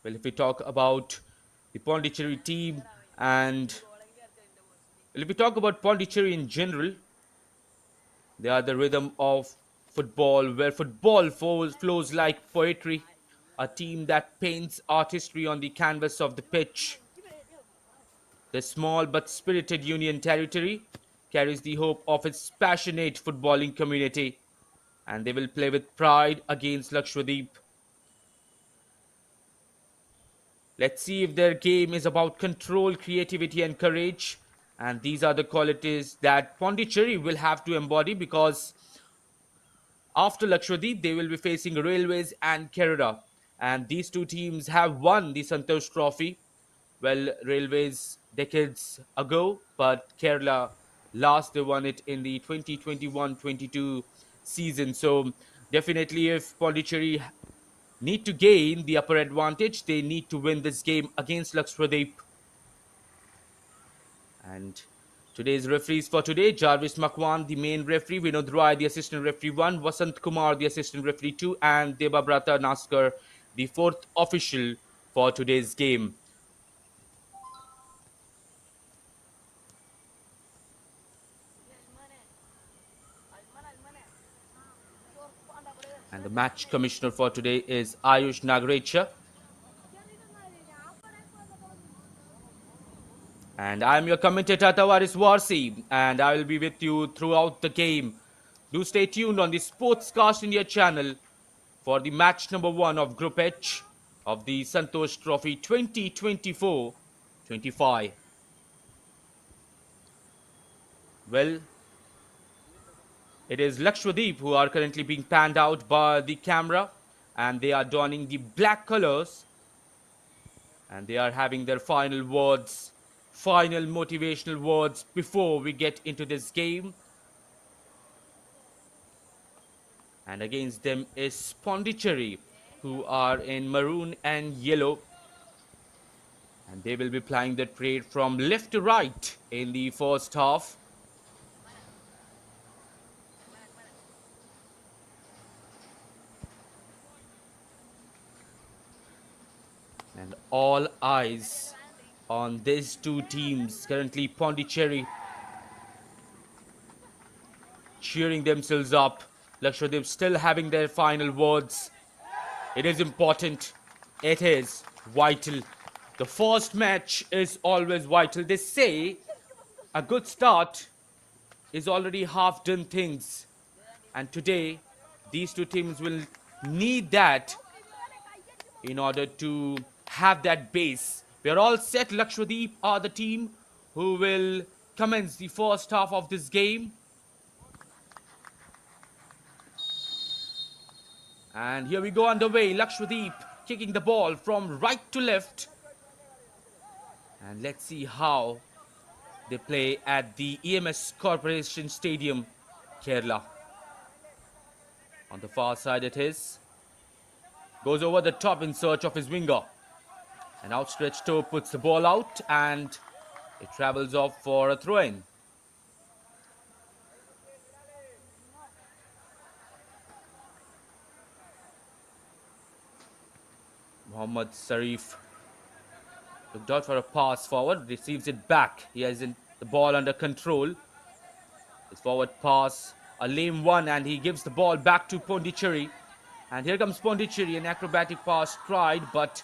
Well, if we talk about the Pondicherry team and well, if we talk about Pondicherry in general, they are the rhythm of football, where football flows like poetry, a team that paints artistry on the canvas of the pitch. The small but spirited Union Territory carries the hope of its passionate footballing community, and they will play with pride against Lakshadweep. Let's see if their game is about control, creativity, and courage. And these are the qualities that Pondicherry will have to embody because after Lakshadweep, they will be facing Railways and Kerala. And these two teams have won the Santosh Trophy. Well, Railways decades ago, but Kerala last they won it in the 2021-22 season. So definitely, if Pondicherry need to gain the upper advantage, they need to win this game against Lakshadweep. And today's referees for today: Jarvis Makwan, the main referee; Vinod Rai, the assistant referee 1; Vasant Kumar, the assistant referee 2; and Debabrata Naskar, the fourth official for today's game. And the match commissioner for today is Ayush Nagrecha. And I'm your commentator Tavares Warsi, and I will be with you throughout the game. Do stay tuned on the Sportscast India channel for the match number 1 of Group H of the Santosh Trophy 2024-25. Well, it is Lakshadweep who are currently being panned out by the camera, and they are donning the black colors, and they are having their final words, final motivational words before we get into this game. And against them is Pondicherry, who are in maroon and yellow, and they will be plying their parade from left to right in the first half. And all eyes on these two teams. Currently, Pondicherry cheering themselves up. Lakshadweep still having their final words. It is important. It is vital. The first match is always vital. They say a good start is already half done things. And today, these two teams will need that in order to have that base. We are all set. Lakshadweep are the team who will commence the first half of this game. And here we go underway. Lakshadweep kicking the ball from right to left. And let's see how they play at the EMS Corporation Stadium, Kerala. On the far side it is. Goes over the top in search of his winger. An outstretched toe puts the ball out and it travels off for a throw-in. Mohammad Sarif looked out for a pass forward, receives it back. He has the ball under control. His forward pass, a lame one, and he gives the ball back to Pondicherry. And here comes Pondicherry, an acrobatic pass tried, but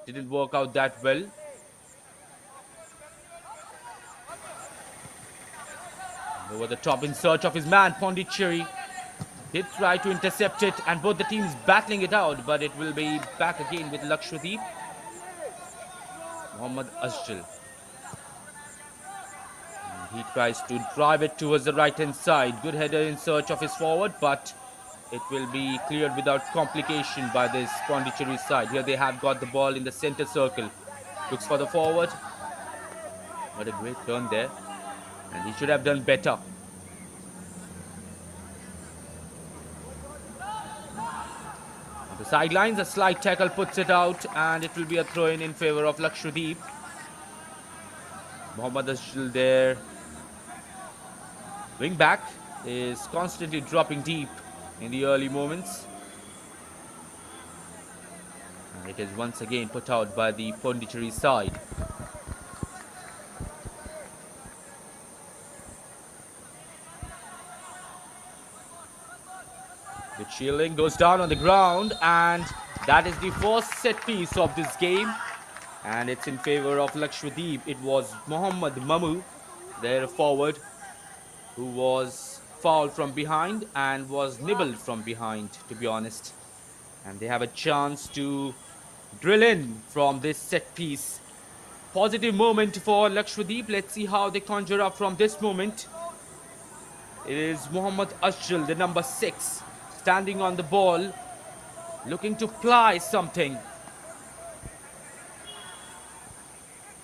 didn't work out that well. And over the top in search of his man, Pondicherry did try to intercept it, and both the teams battling it out, but it will be back again with Lakshadweep. Mohammad Asjal. And he tries to drive it towards the right hand side. Good header in search of his forward, but it will be cleared without complication by this Pondicherry side. Here they have got the ball in the center circle. Looks for the forward. What a great turn there. And he should have done better. On the sidelines, a slight tackle puts it out, and it will be a throw-in in favor of Lakshadweep. Mohammad Ashil there. Wing back is constantly dropping deep in the early moments. It is once again put out by the Pondicherry side. The shielding goes down on the ground, and that is the first set piece of this game. And it's in favor of Lakshadweep. It was Mohammad Mamu, their forward, who was fouled from behind and was nibbled from behind, to be honest. And they have a chance to drill in from this set piece. Positive moment for Lakshadweep. Let's see how they conjure up from this moment. It is Muhammad Ashjal, the number 6, standing on the ball, looking to ply something.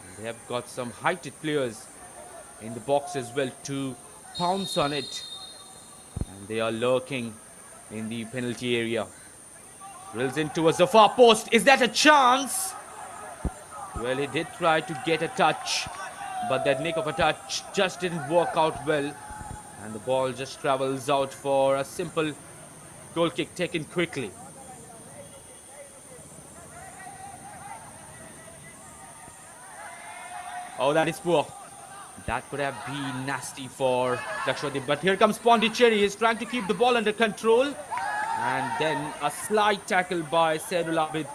And they have got some heighted players in the box as well to pounce on it. And they are lurking in the penalty area. Drills in towards the far post. Is that a chance? Well, he did try to get a touch, but that nick of a touch just didn't work out well. And the ball just travels out for a simple goal kick taken quickly. Oh, that is poor. That could have been nasty for Lakshadweep. But here comes Pondicherry. He's trying to keep the ball under control. And then a slight tackle by Saidul Abid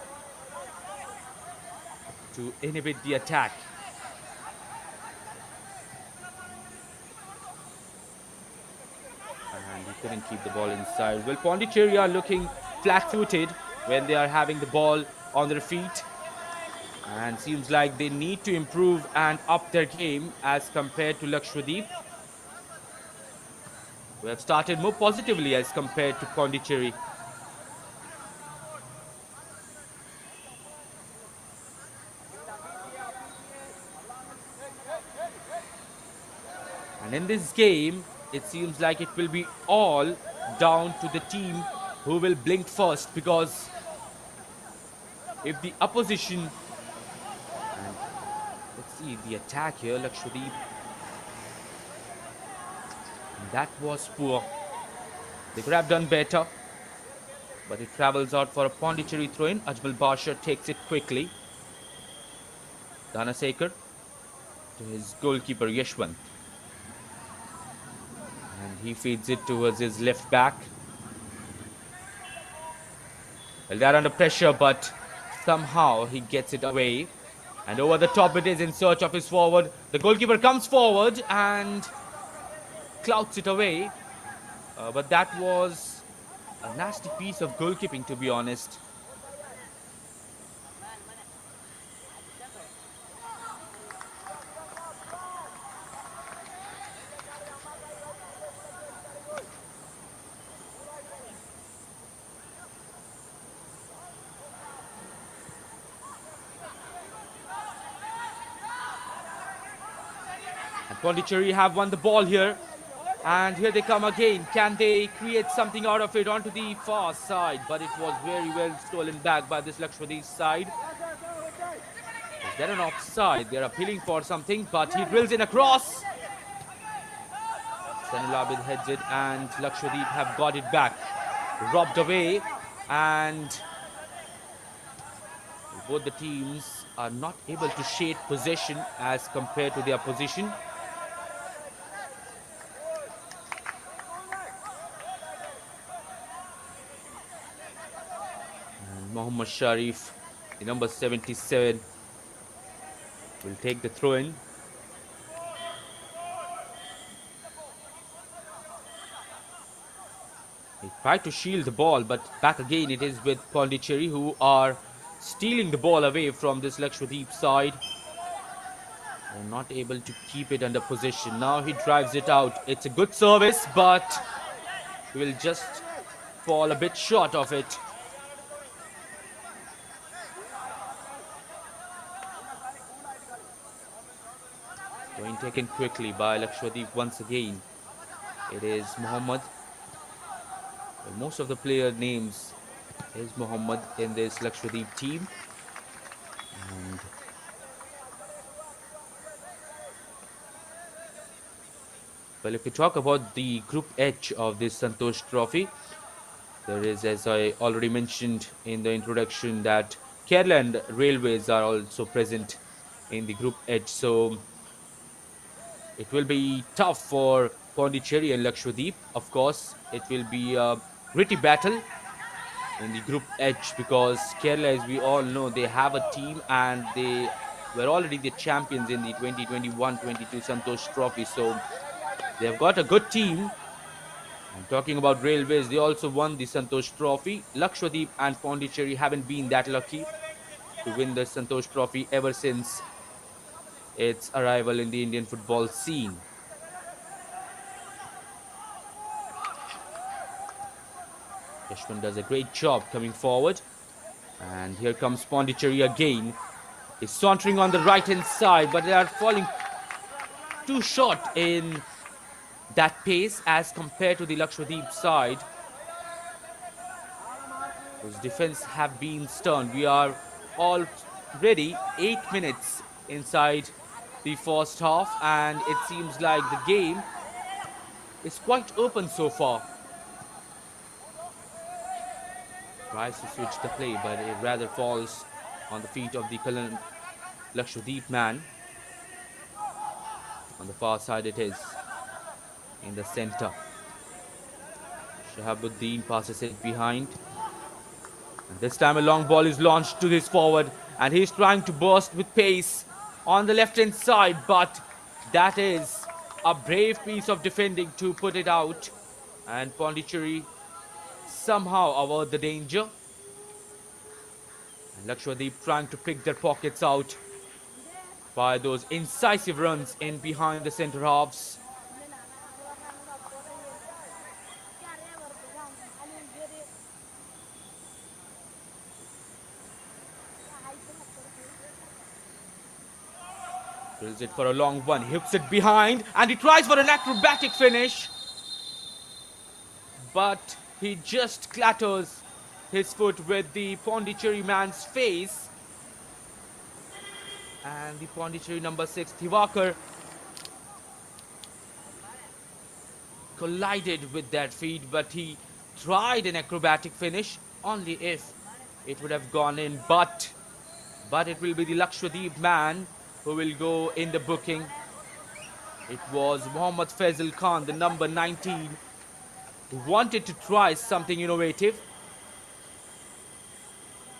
to inhibit the attack. And he couldn't keep the ball inside. Well, Pondicherry are looking flat-footed when they are having the ball on their feet. And seems like they need to improve and up their game as compared to Lakshadweep, who have started more positively as compared to Pondicherry. And in this game, it seems like it will be all down to the team who will blink first, because if the opposition, and let's see the attack here, Lakshadweep, that was poor. They could have done better, but it travels out for a Pondicherry throw-in. Ajmal Basha takes it quickly. Dhanasekar to his goalkeeper Yashwant. And he feeds it towards his left back. Well, they're under pressure, but somehow he gets it away. And over the top it is in search of his forward. The goalkeeper comes forward and clouts it away. But that was a nasty piece of goalkeeping, to be honest. And Pondicherry have won the ball here. And here they come again. Can they create something out of it onto the far side? But it was very well stolen back by this Lakshadweep side. Is there an offside? They're appealing for something, but he drills in across. Saidul Abid heads it, and Lakshadweep have got it back. Robbed away, and both the teams are not able to shade possession as compared to their position. Mohammad Sharif, the number 77, will take the throw-in. He tried to shield the ball, but back again it is with Pondicherry, who are stealing the ball away from this Lakshadweep side. They're not able to keep it under possession. Now he drives it out. It's a good service, but he will just fall a bit short of it. Going taken quickly by Lakshadweep once again. It is Muhammad. Well, most of the player names is Muhammad in this Lakshadweep team. And well, if we talk about the Group H of this Santosh Trophy, there is, as I already mentioned in the introduction, that Kerala and Railways are also present in the group H. So it will be tough for Pondicherry and Lakshadweep. Of course, it will be a gritty battle in the group H because Kerala, as we all know, they have a team and they were already the champions in the 2021-22 Santosh Trophy. So they have got a good team. And talking about Railways, they also won the Santosh Trophy. Lakshadweep and Pondicherry haven't been that lucky to win the Santosh Trophy ever since its arrival in the Indian football scene. Yashwant does a great job coming forward. And here comes Pondicherry again. He's sauntering on the right hand side, but they are falling too short in that pace as compared to the Lakshadweep side, whose defense have been stern. We are already 8 minutes inside the first half, and it seems like the game is quite open so far. Tries to switch the play, but it rather falls on the feet of the Lakshadweep man. On the far side it is, in the center. Shahabuddin passes it behind. And this time a long ball is launched to his forward, and he's trying to burst with pace on the left hand side, but that is a brave piece of defending to put it out. And Pondicherry somehow avoid the danger. And Lakshadweep trying to pick their pockets out by those incisive runs in behind the centre halves. Drills it for a long one, hooks it behind, and he tries for an acrobatic finish. But he just clatters his foot with the Pondicherry man's face. And the Pondicherry number 6, Thivakar, collided with that feet, but he tried an acrobatic finish, only if it would have gone in. But it will be the Lakshadweep man who will go in the booking. It was Mohammad Faisal Khan, the number 19, who wanted to try something innovative.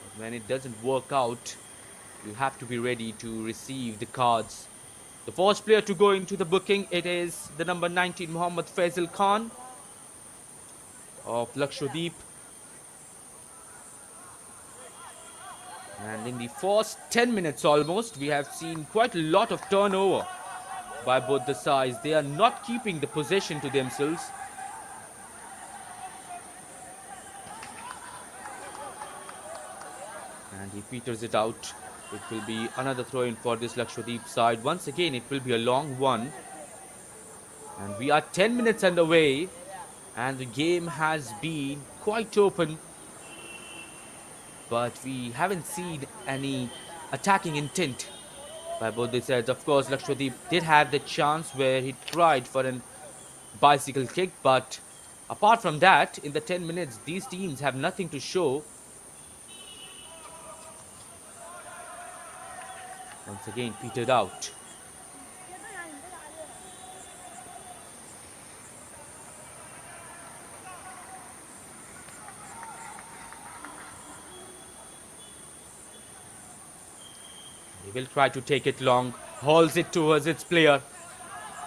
But when it doesn't work out, you have to be ready to receive the cards. The first player to go into the booking, it is the number 19, Mohammad Faisal Khan of Lakshadweep. And in the first 10 minutes almost, we have seen quite a lot of turnover by both the sides. They are not keeping the possession to themselves. And he peters it out. It will be another throw-in for this Lakshadweep side. Once again, it will be a long one. And we are 10 minutes underway. And the game has been quite open. But we haven't seen any attacking intent by both the sides. Of course, Lakshadweep did have the chance where he tried for a bicycle kick. But apart from that, in the 10 minutes, these teams have nothing to show. Once again, petered out. He will try to take it long, hauls it towards its player,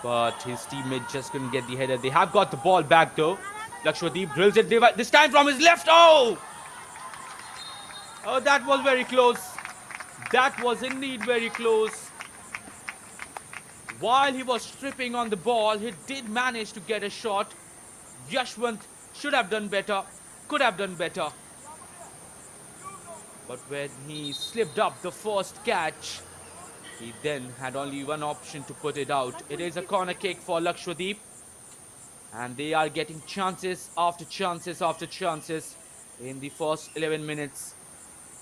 but his teammate just couldn't get the header. They have got the ball back though. Lakshadweep drills it this time from his left. Oh, that was very close. That was indeed very close. While he was stripping on the ball, he did manage to get a shot. Yashwant should have done better, could have done better. But when he slipped up the first catch, he then had only one option to put it out. It is a corner kick for Lakshadweep. And they are getting chances after chances after chances in the first 11 minutes.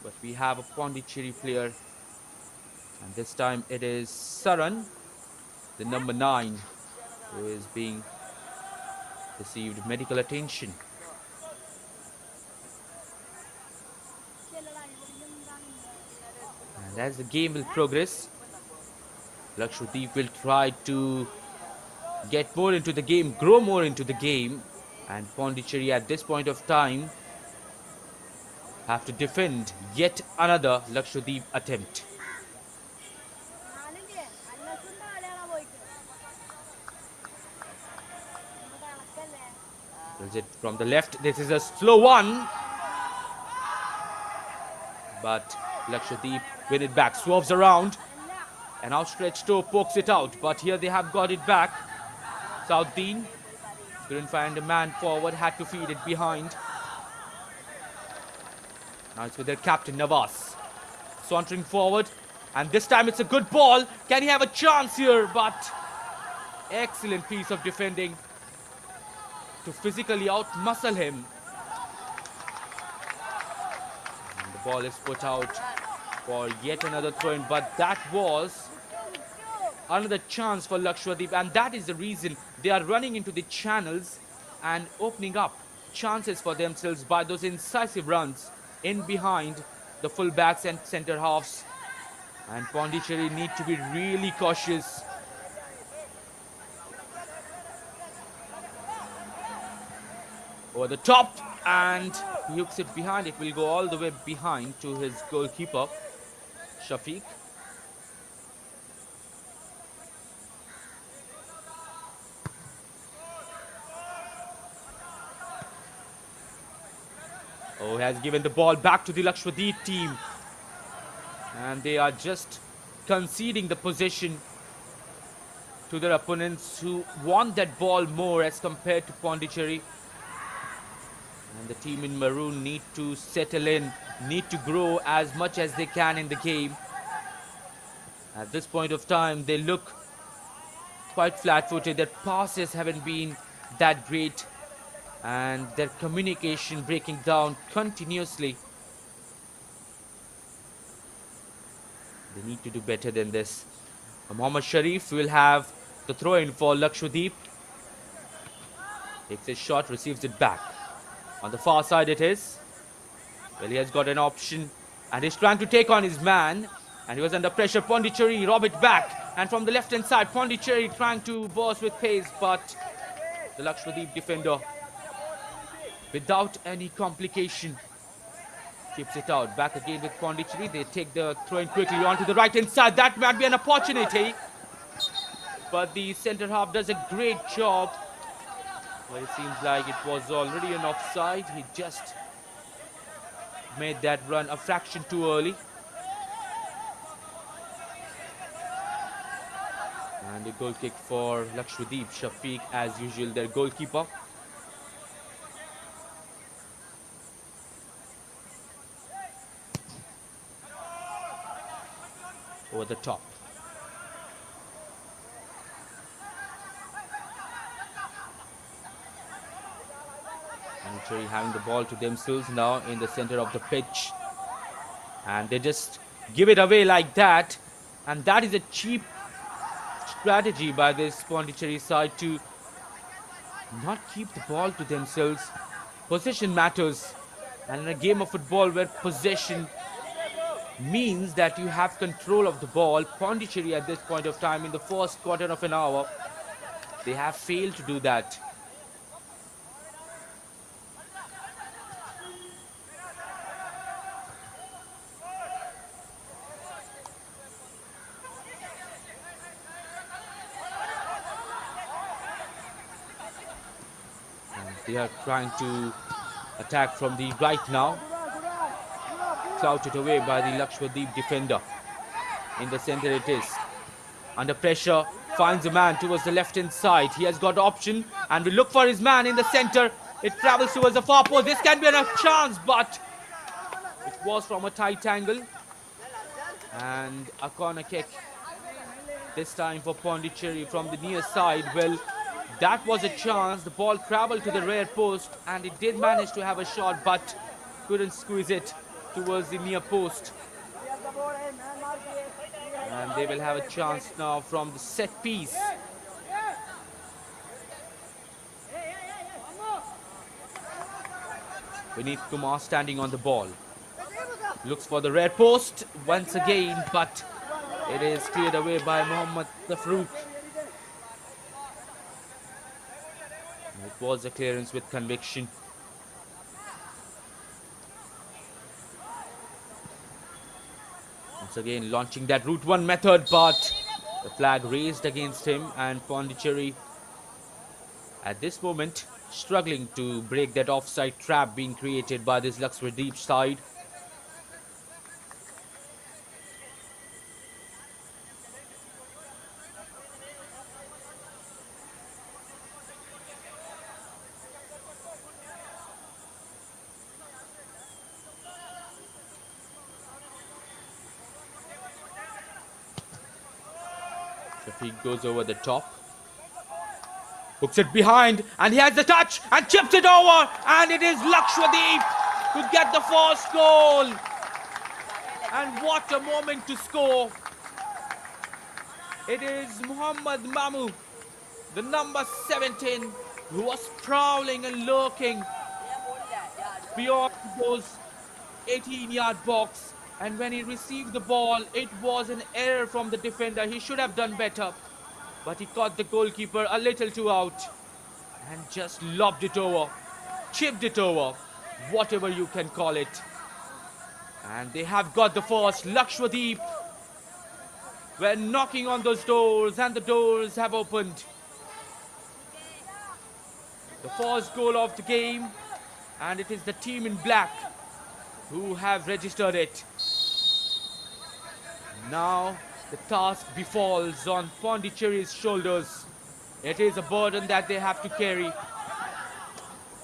But we have a Pondicherry player. And this time it is Saran, the number 9, who is being received medical attention. And as the game will progress, Lakshadweep will try to get more into the game, grow more into the game, and Pondicherry at this point of time have to defend yet another Lakshadweep attempt. Is it from the left? This is a slow one, but Lakshadweep win it back, swerves around, an outstretched toe pokes it out, but here they have got it back. Southdean couldn't find a man forward, had to feed it behind. Now it's with their captain Navas, sauntering forward, and this time it's a good ball. Can he have a chance here? But excellent piece of defending to physically outmuscle him. And the ball is put out for yet another throw-in, but that was another chance for Lakshadweep, and that is the reason they are running into the channels and opening up chances for themselves by those incisive runs in behind the full-backs and centre halves. And Pondicherry need to be really cautious. Over the top, and he hooks it behind. It will go all the way behind to his goalkeeper, Shafiq. Oh, has given the ball back to the Lakshadweep team. And they are just conceding the possession to their opponents who want that ball more as compared to Pondicherry. And the team in maroon need to settle in, need to grow as much as they can in the game. At this point of time, they look quite flat-footed. Their passes haven't been that great, and their communication breaking down continuously. They need to do better than this. Mohammad Sharif will have the throw-in for Lakshadweep. Takes a shot, receives it back. On the far side it is. Well, he has got an option, and he's trying to take on his man. And he was under pressure. Pondicherry rob it back. And from the left-hand side, Pondicherry trying to burst with pace, but the Lakshadweep defender, without any complication, keeps it out. Back again with Pondicherry. They take the throw-in quickly onto the right-hand side. That might be an opportunity. But the centre half does a great job. Well, it seems like it was already an offside. He just made that run a fraction too early. And a goal kick for Lakshadweep. Shafiq, as usual, their goalkeeper. Over the top. Pondicherry having the ball to themselves now in the center of the pitch. And they just give it away like that. And that is a cheap strategy by this Pondicherry side to not keep the ball to themselves. Possession matters. And in a game of football where possession means that you have control of the ball, Pondicherry at this point of time in the first quarter of an hour, they have failed to do that. They are trying to attack from the right now. Clouted away by the Lakshadweep defender. In the center it is. Under pressure, finds a man towards the left-hand side. He has got option and will look for his man in the center. It travels towards the far post. This can be a chance, but it was from a tight angle. And a corner kick. This time for Pondicherry from the near side. Well, that was a chance. The ball traveled to the rear post and it did manage to have a shot, but couldn't squeeze it towards the near post. And they will have a chance now from the set piece. Vineet Kumar standing on the ball. Looks for the red post once again, but it is cleared away by Mohammad Tafrouk. It was a clearance with conviction. Once again launching that route one method, but the flag raised against him, and Pondicherry at this moment struggling to break that offside trap being created by this Lakshadweep side. Shafiq goes over the top, hooks it behind, and he has the touch and chips it over, and it is Lakshadweep to get the first goal. And what a moment to score. It is Muhammad Mamu, the number 17, who was prowling and lurking beyond those 18-yard box. And when he received the ball, it was an error from the defender. He should have done better, but he caught the goalkeeper a little too out and just lobbed it over, chipped it over, whatever you can call it. And they have got the first. Lakshadweep were knocking on those doors, and the doors have opened. The first goal of the game, and it is the team in black who have registered it. Now the task befalls on Pondicherry's shoulders. It is a burden that they have to carry,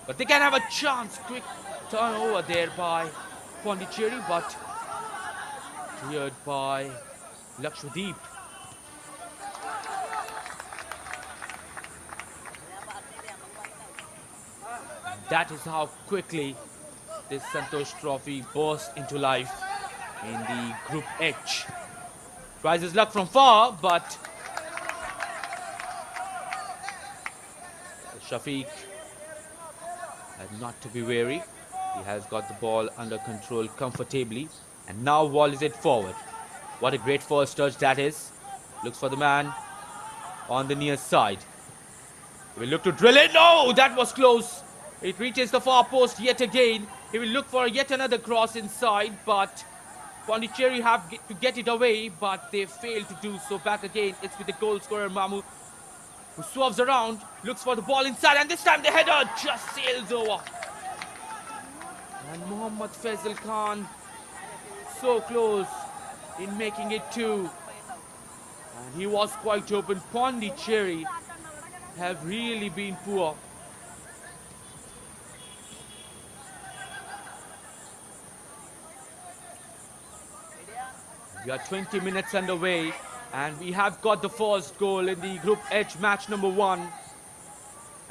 but they can have a chance. Quick turnover there by Pondicherry, but cleared by Lakshadweep. That is how quickly this Santosh trophy burst into life in the Group H. Tries his luck from far, but Shafiq had not to be wary. He has got the ball under control comfortably, and now volleys it forward. What a great first touch that is. Looks for the man on the near side. He will look to drill it. No, that was close. It reaches the far post yet again. He will look for yet another cross inside, but Pondicherry have to get it away, but they fail to do so. Back again, it's with the goal scorer Mamu, who swerves around, looks for the ball inside, and this time the header just sails over. And Mohammad Faisal Khan so close in making it two. And he was quite open. Pondicherry have really been poor. We are 20 minutes underway, and we have got the first goal in the Group H match number 1.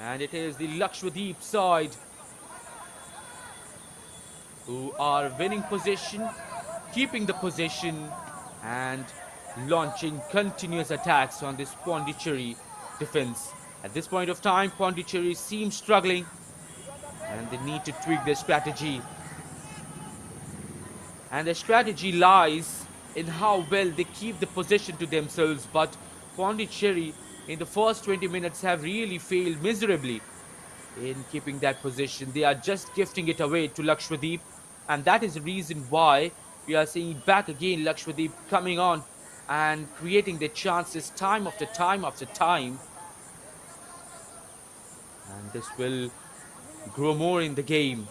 And it is the Lakshadweep side who are winning position, keeping the position, and launching continuous attacks on this Pondicherry defense. At this point of time, Pondicherry seems struggling, and they need to tweak their strategy. And their strategy lies in how well they keep the possession to themselves, but Pondicherry in the first 20 minutes have really failed miserably in keeping that position. They are just gifting it away to Lakshadweep, and that is the reason why we are seeing back again Lakshadweep coming on and creating their chances time after time after time. And this will grow more in the game.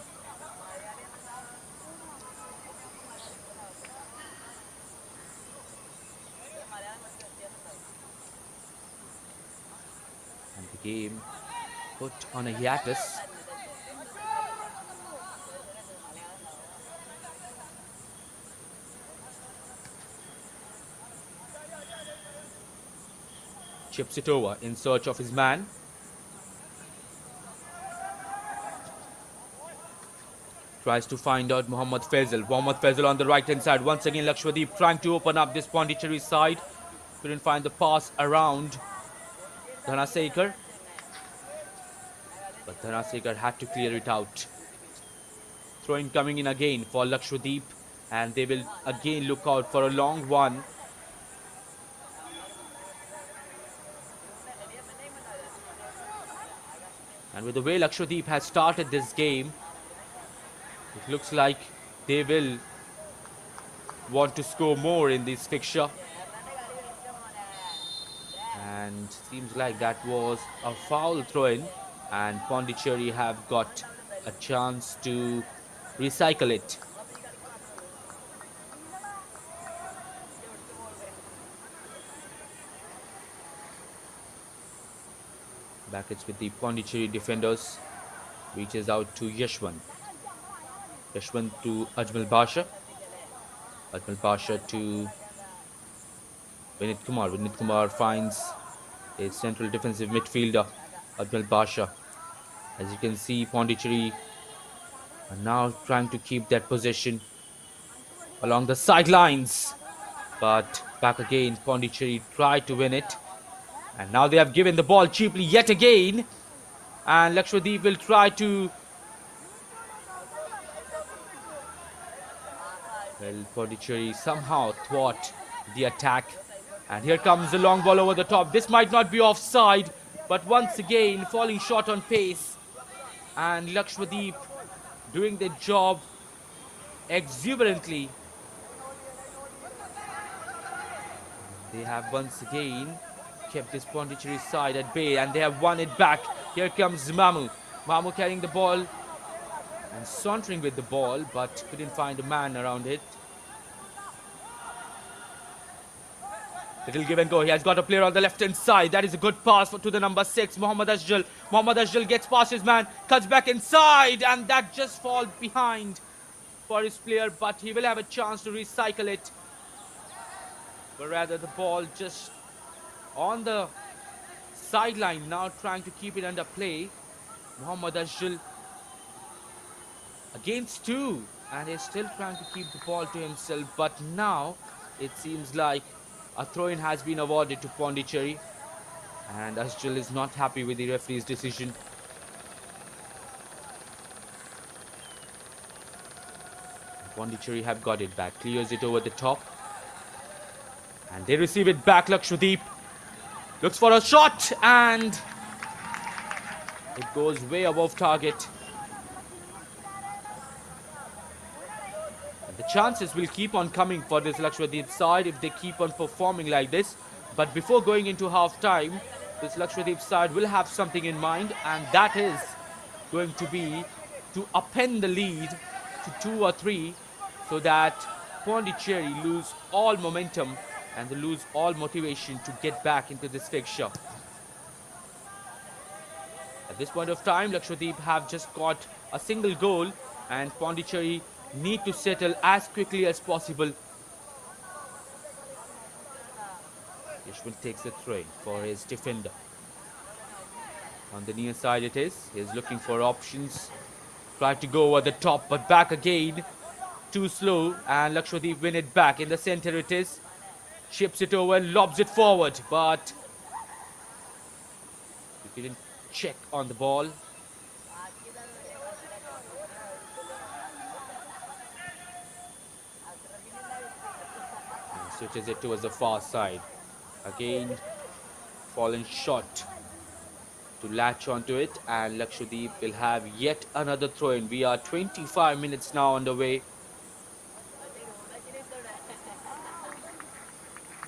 And the game put on a hiatus. Chips it over in search of his man. Tries to find out Mohammad Faisal. Mohammad Faisal on the right hand side. Once again Lakshadweep trying to open up this Pondicherry side. Couldn't find the pass around Dhanasekar. But Dhanasekar had to clear it out. Throw-in coming in again for Lakshadweep. and they will again look out for a long one. And with the way Lakshadweep has started this game, it looks like they will want to score more in this fixture. And seems like that was a foul throw-in, and Pondicherry have got a chance to recycle it. Back it's with the Pondicherry defenders. Reaches out to Yashwant. Yashwant to Ajmal Basha. Ajmal Basha to Vinit Kumar. Vinit Kumar finds a central defensive midfielder, Ajmal Basha. As you can see, Pondicherry are now trying to keep that possession along the sidelines. But back again, Pondicherry tried to win it. And now they have given the ball cheaply yet again. And Lakshadweep will try to... Well, Pondicherry somehow thwart the attack. And here comes the long ball over the top. This might not be offside, but once again, falling short on pace. And Lakshadweep doing their job exuberantly. They have once again kept this Pondicherry side at bay, and they have won it back. Here comes Mamu. Mamu carrying the ball and sauntering with the ball, but couldn't find a man around it. Little give and go. He has got a player on the left-hand side. That is a good pass to the number 6, Mohammad Asjal. Mohammad Asjal gets past his man, cuts back inside, and that just falls behind for his player, but he will have a chance to recycle it. But rather the ball just on the sideline, now trying to keep it under play. Mohammad Asjal against 2, and he's still trying to keep the ball to himself, but now it seems like a throw-in has been awarded to Pondicherry, and Asjal is not happy with the referee's decision. Pondicherry have got it back, clears it over the top, and they receive it back. Lakshadweep looks for a shot, and it goes way above target. And the chances will keep on coming for this Lakshadweep side if they keep on performing like this. But before going into half-time, this Lakshadweep side will have something in mind, and that is going to be to upend the lead to 2 or 3, so that Pondicherry lose all momentum and they lose all motivation to get back into this fixture. At this point of time, Lakshadweep have just got a single goal, and Pondicherry need to settle as quickly as possible. Yashwant takes the throw for his defender. On the near side it is. He's looking for options. Tried to go over the top, but back again. Too slow, and Lakshadweep win it back. In the center it is. Chips it over, lobs it forward, but he didn't check on the ball. And switches it towards the far side. Again, fallen short to latch onto it, and Lakshadweep will have yet another throw-in. We are 25 minutes now on the way.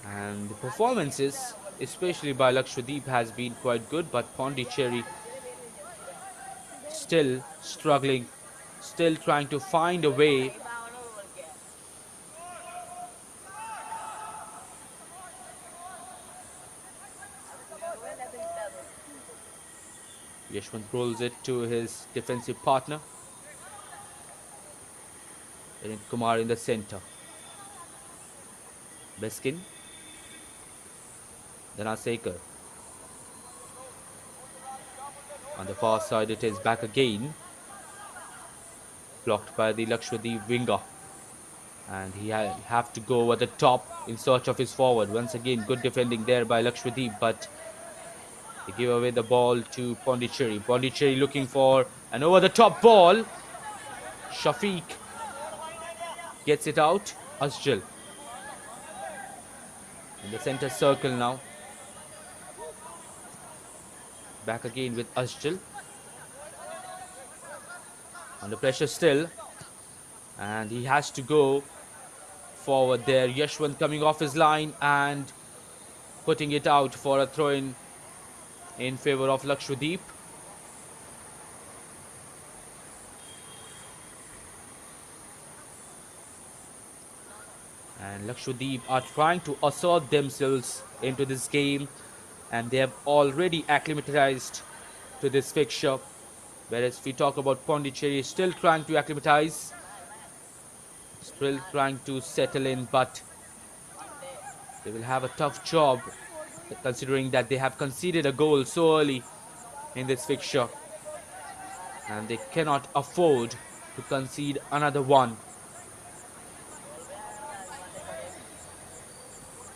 And the performances, especially by Lakshadweep, has been quite good, but Pondicherry still struggling, still trying to find a way. Yashwant rolls it to his defensive partner. Vinit Kumar in the center. Beskin. Danasekar. On the far side it is back again. Blocked by the Lakshadweep winger. And he have to go over the top in search of his forward. Once again, good defending there by Lakshadweep, but they give away the ball to Pondicherry. Pondicherry looking for an over-the-top ball. Shafiq Gets it out. Asjal in the center circle now. Back again with Asjal. Under pressure still. And he has to go forward there. Yashwant coming off his line and putting it out for a throw in favor of Lakshadweep. And Lakshadweep are trying to assert themselves into this game, and they have already acclimatized to this fixture. Whereas if we talk about Pondicherry, still trying to acclimatize, still trying to settle in, but they will have a tough job considering that they have conceded a goal so early in this fixture, and they cannot afford to concede another one.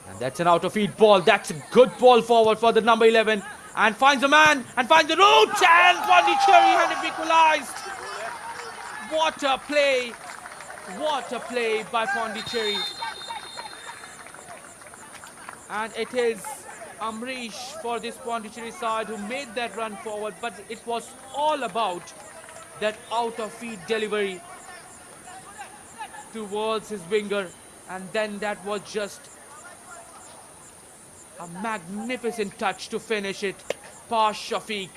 And that's an out of feed ball. That's a good ball forward for the number 11. And finds a man and finds the route. And Pondicherry had it equalized. What a play. What a play by Pondicherry. And it is Amrish for this Pondicherry side who made that run forward. But it was all about that out of feed delivery towards his winger. And then that was just a magnificent touch to finish it past Shafiq.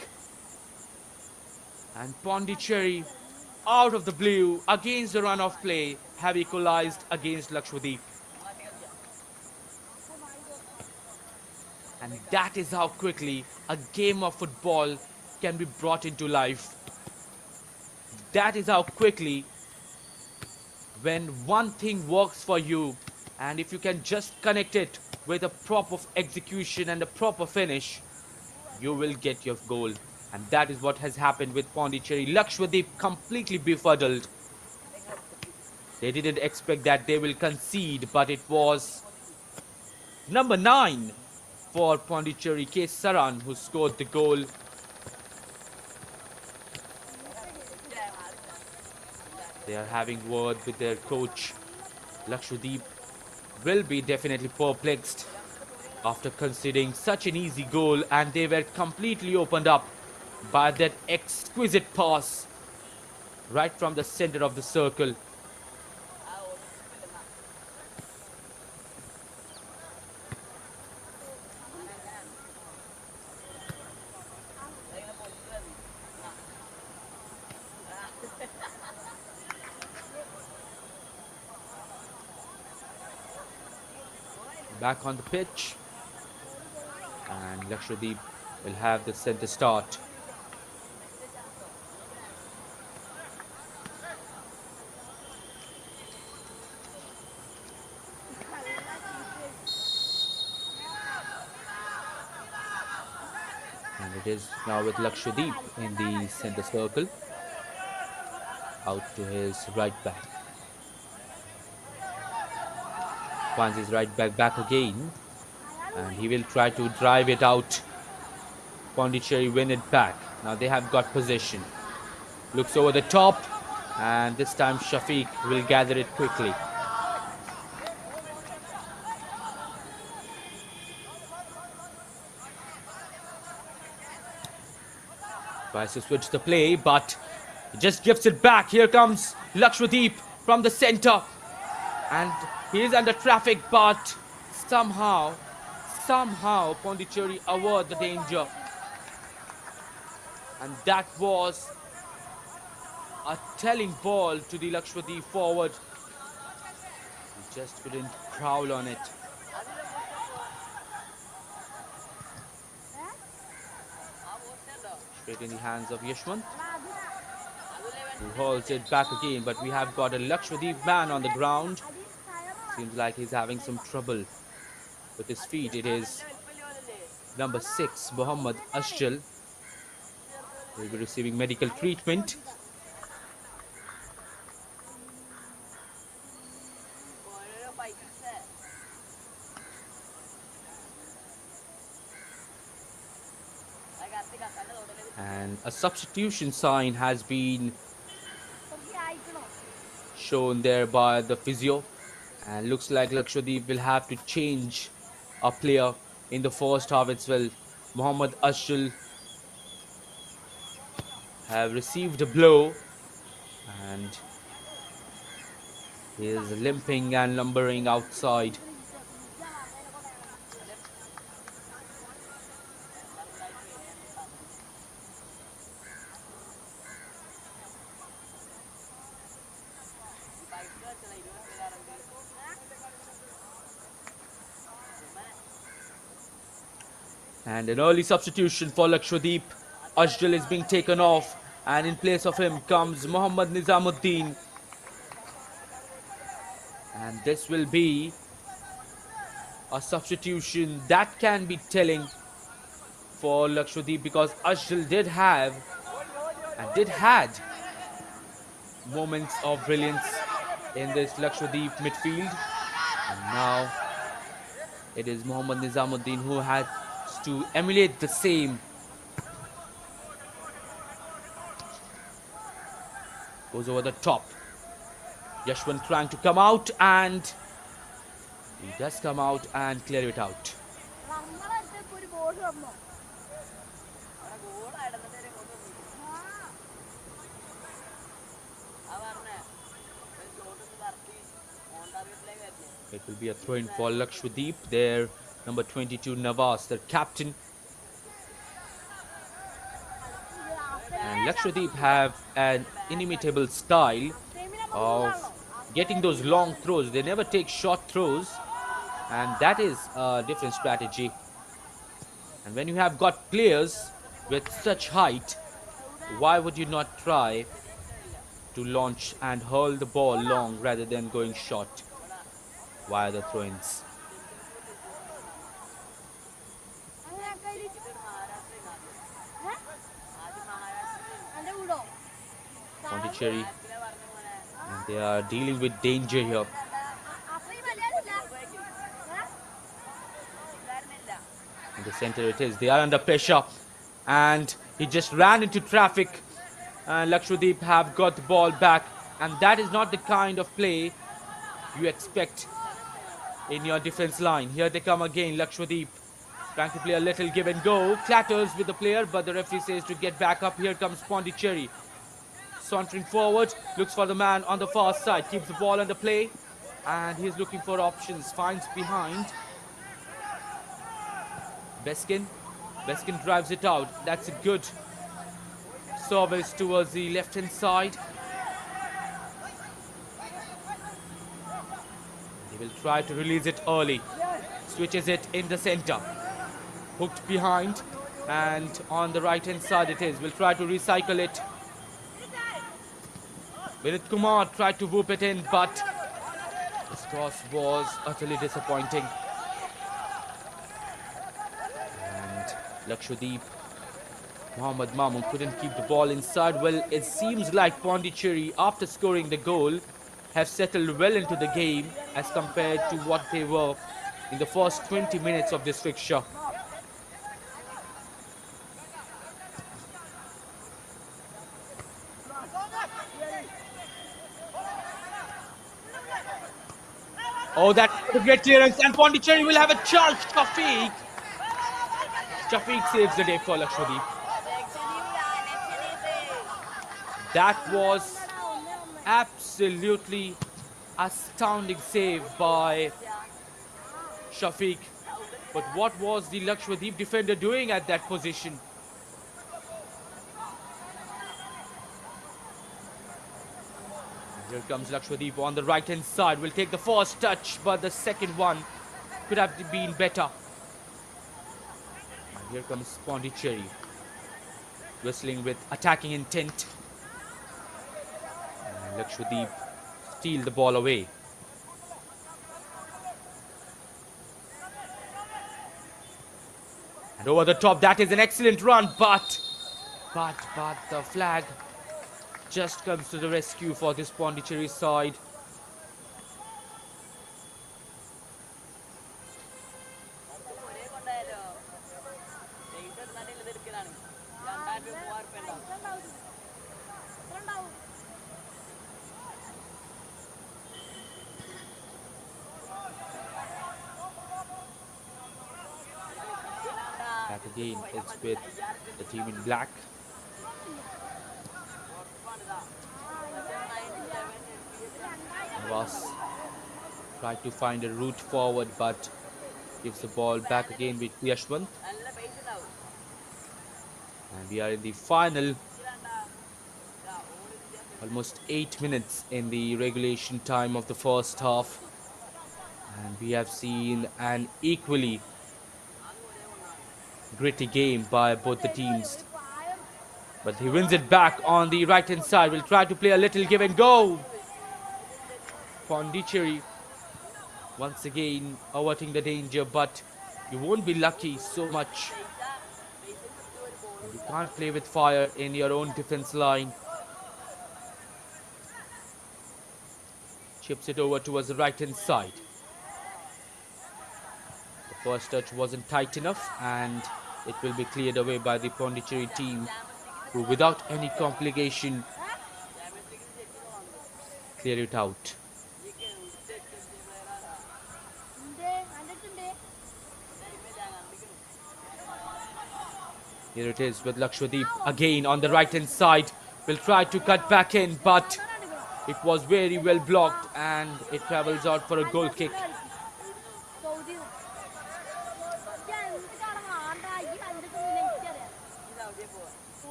And Pondicherry, out of the blue, against the run of play, have equalized against Lakshadweep. And that is how quickly a game of football can be brought into life. That is how quickly, when one thing works for you, and if you can just connect it with a proper execution and a proper finish, you will get your goal. And that is what has happened with Pondicherry. Lakshadweep completely befuddled. They didn't expect that they will concede, but it was number 9 for Pondicherry, K. Saran, who scored the goal. They are having word with their coach. Lakshadweep will be definitely perplexed after conceding such an easy goal, and they were completely opened up by that exquisite pass right from the center of the circle. Back on the pitch, and Lakshadweep will have the center start. And it is now with Lakshadweep in the center circle, out to his right back. Finds his right back again, and he will try to drive it out. Pondicherry win it back. Now they have got possession. Looks over the top, and this time Shafiq will gather it quickly. Tries to switch the play, but he just gives it back. Here comes Lakshadweep from the center, and he is under traffic, but somehow Pondicherry avoid the danger. And that was a telling ball to the Lakshadweep forward. He just couldn't prowl on it. Straight in the hands of Yashwant, who holds it back again, but we have got a Lakshadweep man on the ground. Seems like he's having some trouble with his feet. It is number 6, Muhammad Ashjal. He will be receiving medical treatment. And a substitution sign has been shown there by the physio. And looks like Lakshadweep will have to change a player in the first half as well. Mohammad Ashul have received a blow and he is limping and lumbering outside. And an early substitution for Lakshadweep. Ashdal is being taken off, and in place of him comes Mohammad Nizamuddin. And this will be a substitution that can be telling for Lakshadweep because Ashdal did have and did had moments of brilliance in this Lakshadweep midfield. And now it is Mohammad Nizamuddin who has to emulate the same. Goes over the top. Yashwant trying to come out and he does come out and clear it out. It will be a throw in for Lakshadweep. Their number 22 Nawaz, their captain. And Lakshadweep have an inimitable style of getting those long throws. They never take short throws, and that is a different strategy. And when you have got players with such height, why would you not try to launch and hurl the ball long rather than going short via the throw-ins? Pondicherry, and they are dealing with danger here. In the center it is. They are under pressure, and he just ran into traffic. And Lakshadweep have got the ball back, and that is not the kind of play you expect in your defense line. Here they come again. Lakshadweep trying to play a little give and go. Clatters with the player, but the referee says to get back up. Here comes Pondicherry. Sauntering forward, looks for the man on the far side, keeps the ball under play, and he's looking for options, finds behind. Beskin drives it out. That's a good service towards the left-hand side. He will try to release it early. Switches it in the center. Hooked behind, and on the right-hand side it is. Will try to recycle it. Vinit Kumar tried to whoop it in, but this toss was utterly disappointing. And Lakshadweep, Mohammad Mamun couldn't keep the ball inside. Well, it seems like Pondicherry, after scoring the goal, have settled well into the game as compared to what they were in the first 20 minutes of this fixture. Oh, that's a great clearance, and Pondicherry will have a chance. Shafiq saves the day for Lakshadweep. That was absolutely astounding save by Shafiq. But what was the Lakshadweep defender doing at that position? Here comes Lakshadweep on the right-hand side. Will take the first touch, but the second one could have been better. And here comes Pondicherry, whistling with attacking intent. And Lakshadweep steal the ball away. And over the top, that is an excellent run, but the flag just comes to the rescue for this Pondicherry side. Back again, it's with the team in black. Navas tried to find a route forward, but gives the ball back again with Yashwant. And we are in the final, almost 8 minutes in the regulation time of the first half. And we have seen an equally gritty game by both the teams. But he wins it back on the right hand side. Will try to play a little give and go. Pondicherry once again averting the danger, but you won't be lucky so much. You can't play with fire in your own defense line. Chips it over towards the right hand side. The first touch wasn't tight enough, and it will be cleared away by the Pondicherry team, who without any complication clear it out. Here it is with Lakshadweep again on the right hand side. Will try to cut back in, but it was very well blocked and it travels out for a goal kick.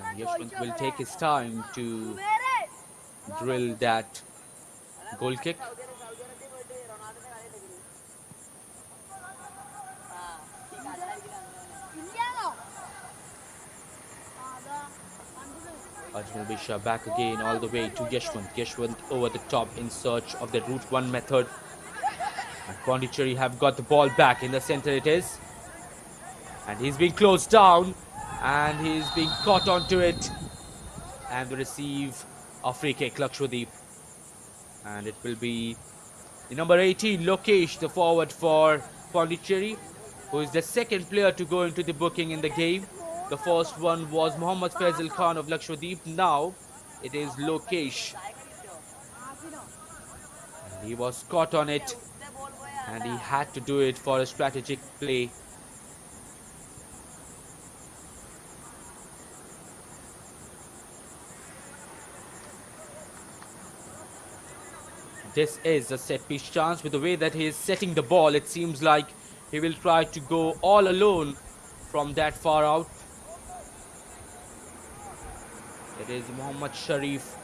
And Yashwant will take his time to drill that goal kick. Ajmal Bisha back again all the way to Yashwant. Yashwant over the top in search of the route one method. And Pondicherry have got the ball back. In the center it is. And he's being closed down. And he's being caught onto it. And they receive a free kick, Lakshadweep. And it will be the number 18, Lokesh, the forward for Pondicherry, who is the second player to go into the booking in the game. The first one was Mohammad Faisal Khan of Lakshadweep. Now it is Lokesh. And he was caught on it. And he had to do it for a strategic play. This is a set piece chance. With the way that he is setting the ball, it seems like he will try to go all alone from that far out. It is Muhammad Sharif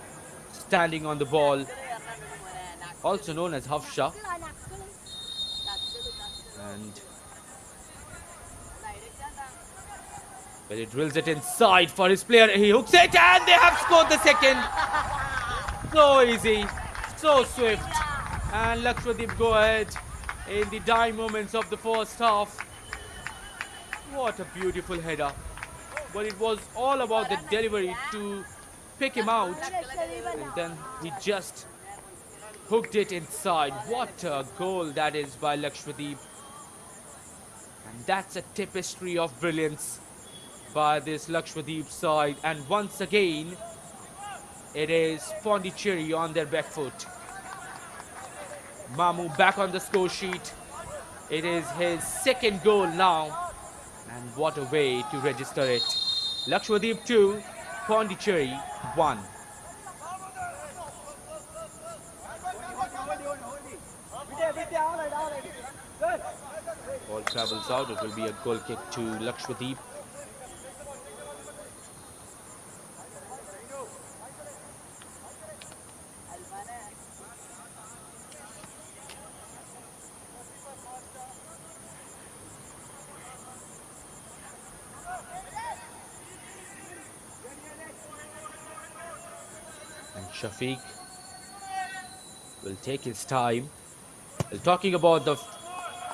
standing on the ball, also known as Hafsha. And when he drills it inside for his player, he hooks it and they have scored the second. So easy, so swift. And Lakshadweep go ahead in the dying moments of the first half. What a beautiful header. But it was all about the delivery to pick him out. And then he just hooked it inside. What a goal that is by Lakshadweep. And that's a tapestry of brilliance by this Lakshadweep side. And once again, it is Pondicherry on their back foot. Mamu back on the score sheet. It is his second goal now. And what a way to register it. Lakshadweep 2, Pondicherry 1. Ball travels out. It will be a goal kick to Lakshadweep. Shafiq will take his time. Well, talking about the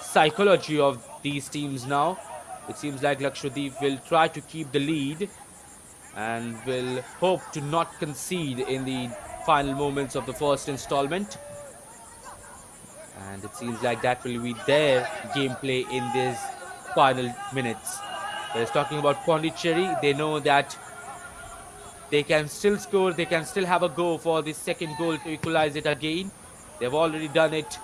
psychology of these teams now, it seems like Lakshadweep will try to keep the lead and will hope to not concede in the final moments of the first installment. And it seems like that will be their gameplay in these final minutes. Whereas talking about Pondicherry, they know that they can still score, they can still have a go for the second goal to equalize it again. They've already done it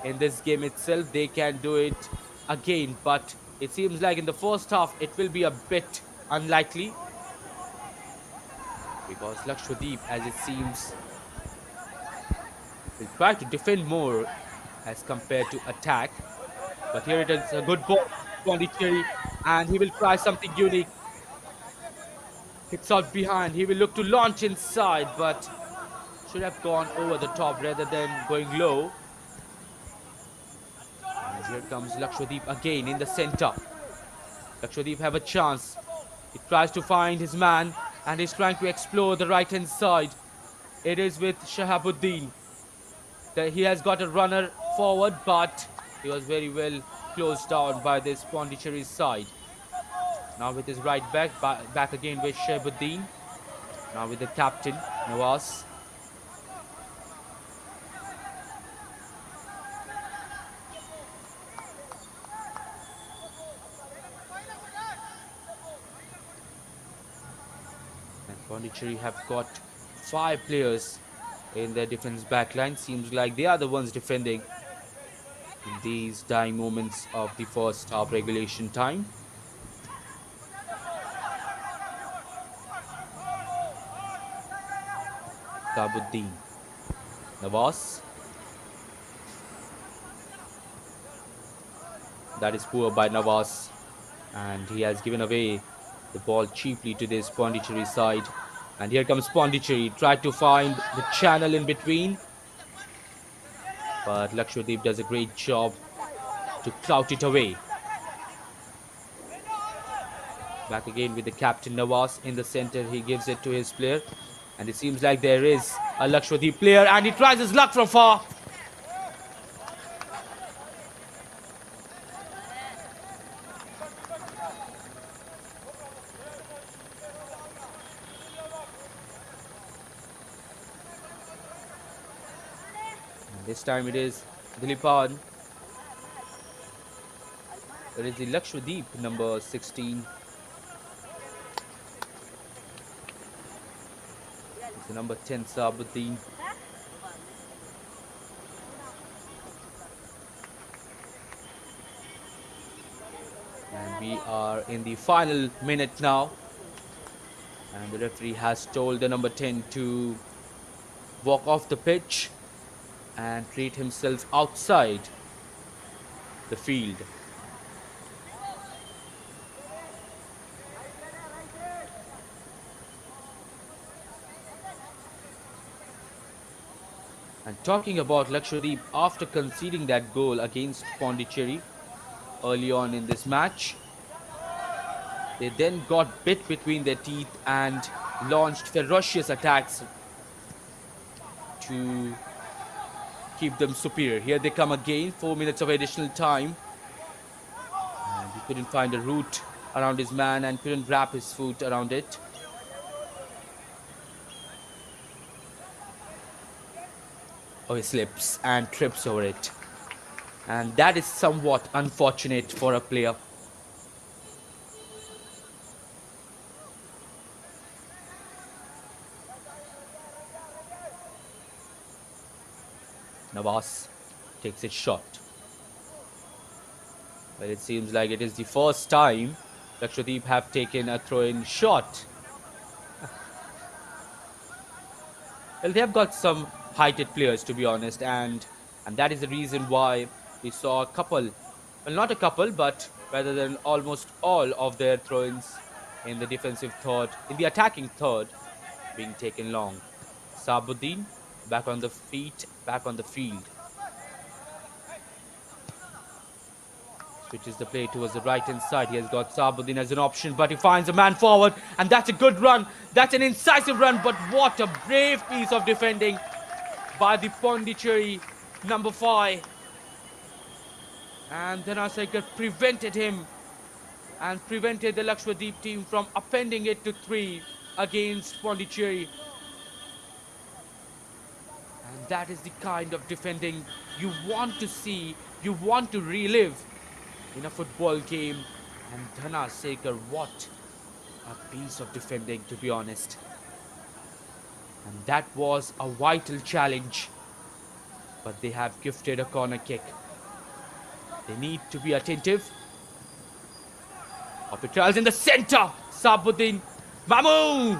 in this game itself. They can do it again, but it seems like in the first half it will be a bit unlikely because Lakshadweep, as it seems, will try to defend more as compared to attack. But here it is a good ball, Pondicherry, and he will try something unique. Hits out behind. He will look to launch inside, but should have gone over the top rather than going low. And here comes Lakshadweep again in the center. Lakshadweep have a chance. He tries to find his man and he's trying to explore the right hand side. It is with Shahabuddin. He has got a runner forward, but he was very well closed down by this Pondicherry side. Now with his right back again with Shahabuddin. Now with the captain, Nawaz. And Pondicherry have got 5 players in their defense backline. Seems like they are the ones defending in these dying moments of the first half regulation time. Kabuddin. Nawaz. That is poor by Nawaz. And he has given away the ball cheaply to this Pondicherry side. And here comes Pondicherry. Tried to find the channel in between. But Lakshadweep does a great job to clout it away. Back again with the captain Nawaz in the center. He gives it to his player. And it seems like there is a Lakshadweep player. And he tries his luck from far. This time it is Dilipan. It is the Lakshadweep, number 16. It's the number 10, Sabuddin. And we are in the final minute now. And the referee has told the number 10 to walk off the pitch and treat himself outside the field. And talking about Lakshadweep, after conceding that goal against Pondicherry early on in this match, they then got bit between their teeth and launched ferocious attacks to keep them superior. Here they come again, 4 minutes of additional time. And he couldn't find a route around his man and couldn't wrap his foot around it. Oh, he slips and trips over it. And that is somewhat unfortunate for a player. Nawaz takes it short. Well, it seems like it is the first time Lakshadweep have taken a throw-in shot. Well, they have got some heighted players, to be honest, and that is the reason why we saw a couple, well, not a couple, but rather than almost all of their throw-ins in the defensive third, in the attacking third, being taken long. Sabuddin back on the feet, back on the field. Switches the play towards the right hand side. He has got Sabuddin as an option, but he finds a man forward, and that's a good run. That's an incisive run, but what a brave piece of defending by the Pondicherry number 5. And Dhanasekar prevented him and prevented the Lakshadweep team from appending it to 3 against Pondicherry. And that is the kind of defending you want to see, you want to relive in a football game. And Dhanasekar, what a piece of defending, to be honest. And that was a vital challenge but they have gifted a corner kick. They need to be attentive. Off it travels in the center. Sabuddin Mamu.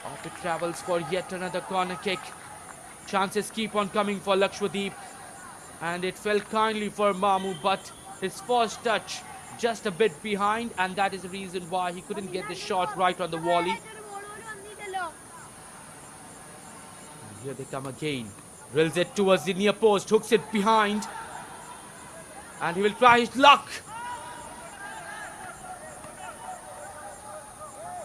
Off it travels for yet another corner kick. Chances keep on coming for Lakshadweep. And it fell kindly for Mamu, but his first touch just a bit behind, and that is the reason why he couldn't get the shot right on the volley. And here they come again. Drills it towards the near post, hooks it behind. And he will try his luck.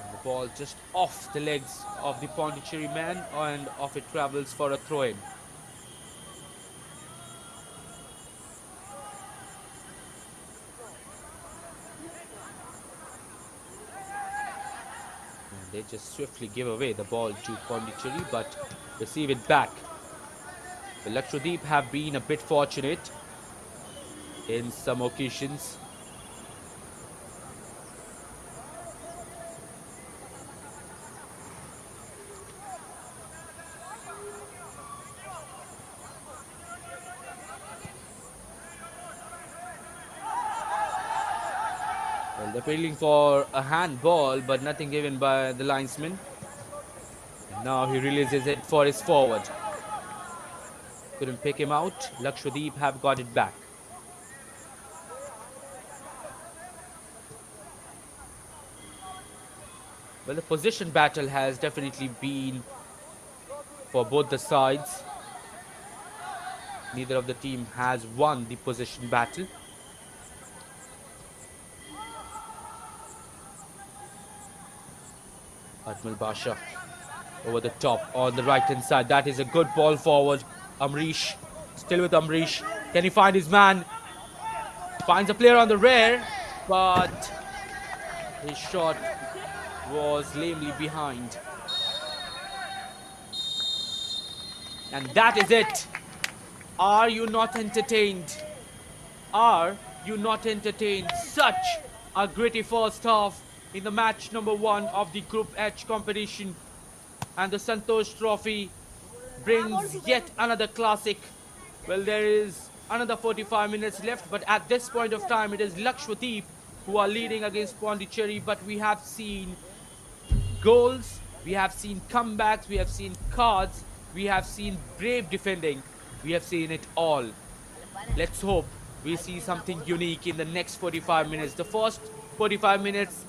And the ball just off the legs of the Pondicherry man, and off it travels for a throw-in. They just swiftly give away the ball to Pondicherry, but receive it back. The Lakshadweep have been a bit fortunate in some occasions. Well, they're appealing for a handball, but nothing given by the linesman. And now he releases it for his forward. Couldn't pick him out. Lakshadweep have got it back. Well, the position battle has definitely been for both the sides. Neither of the team has won the position battle. Ajmal Basha over the top on the right hand side. That is a good ball forward. Amrish, still with Amrish. Can he find his man? Finds a player on the rear, but his shot was lamely behind. And that is it. Are you not entertained? Are you not entertained? Such a gritty first half in the match number 1 of the Group H competition. And the Santosh Trophy brings yet another classic. Well, there is another 45 minutes left, but at this point of time, it is Lakshadweep who are leading against Pondicherry. But we have seen goals, we have seen comebacks, we have seen cards, we have seen brave defending. We have seen it all. Let's hope we see something unique in the next 45 minutes. The first 45 minutes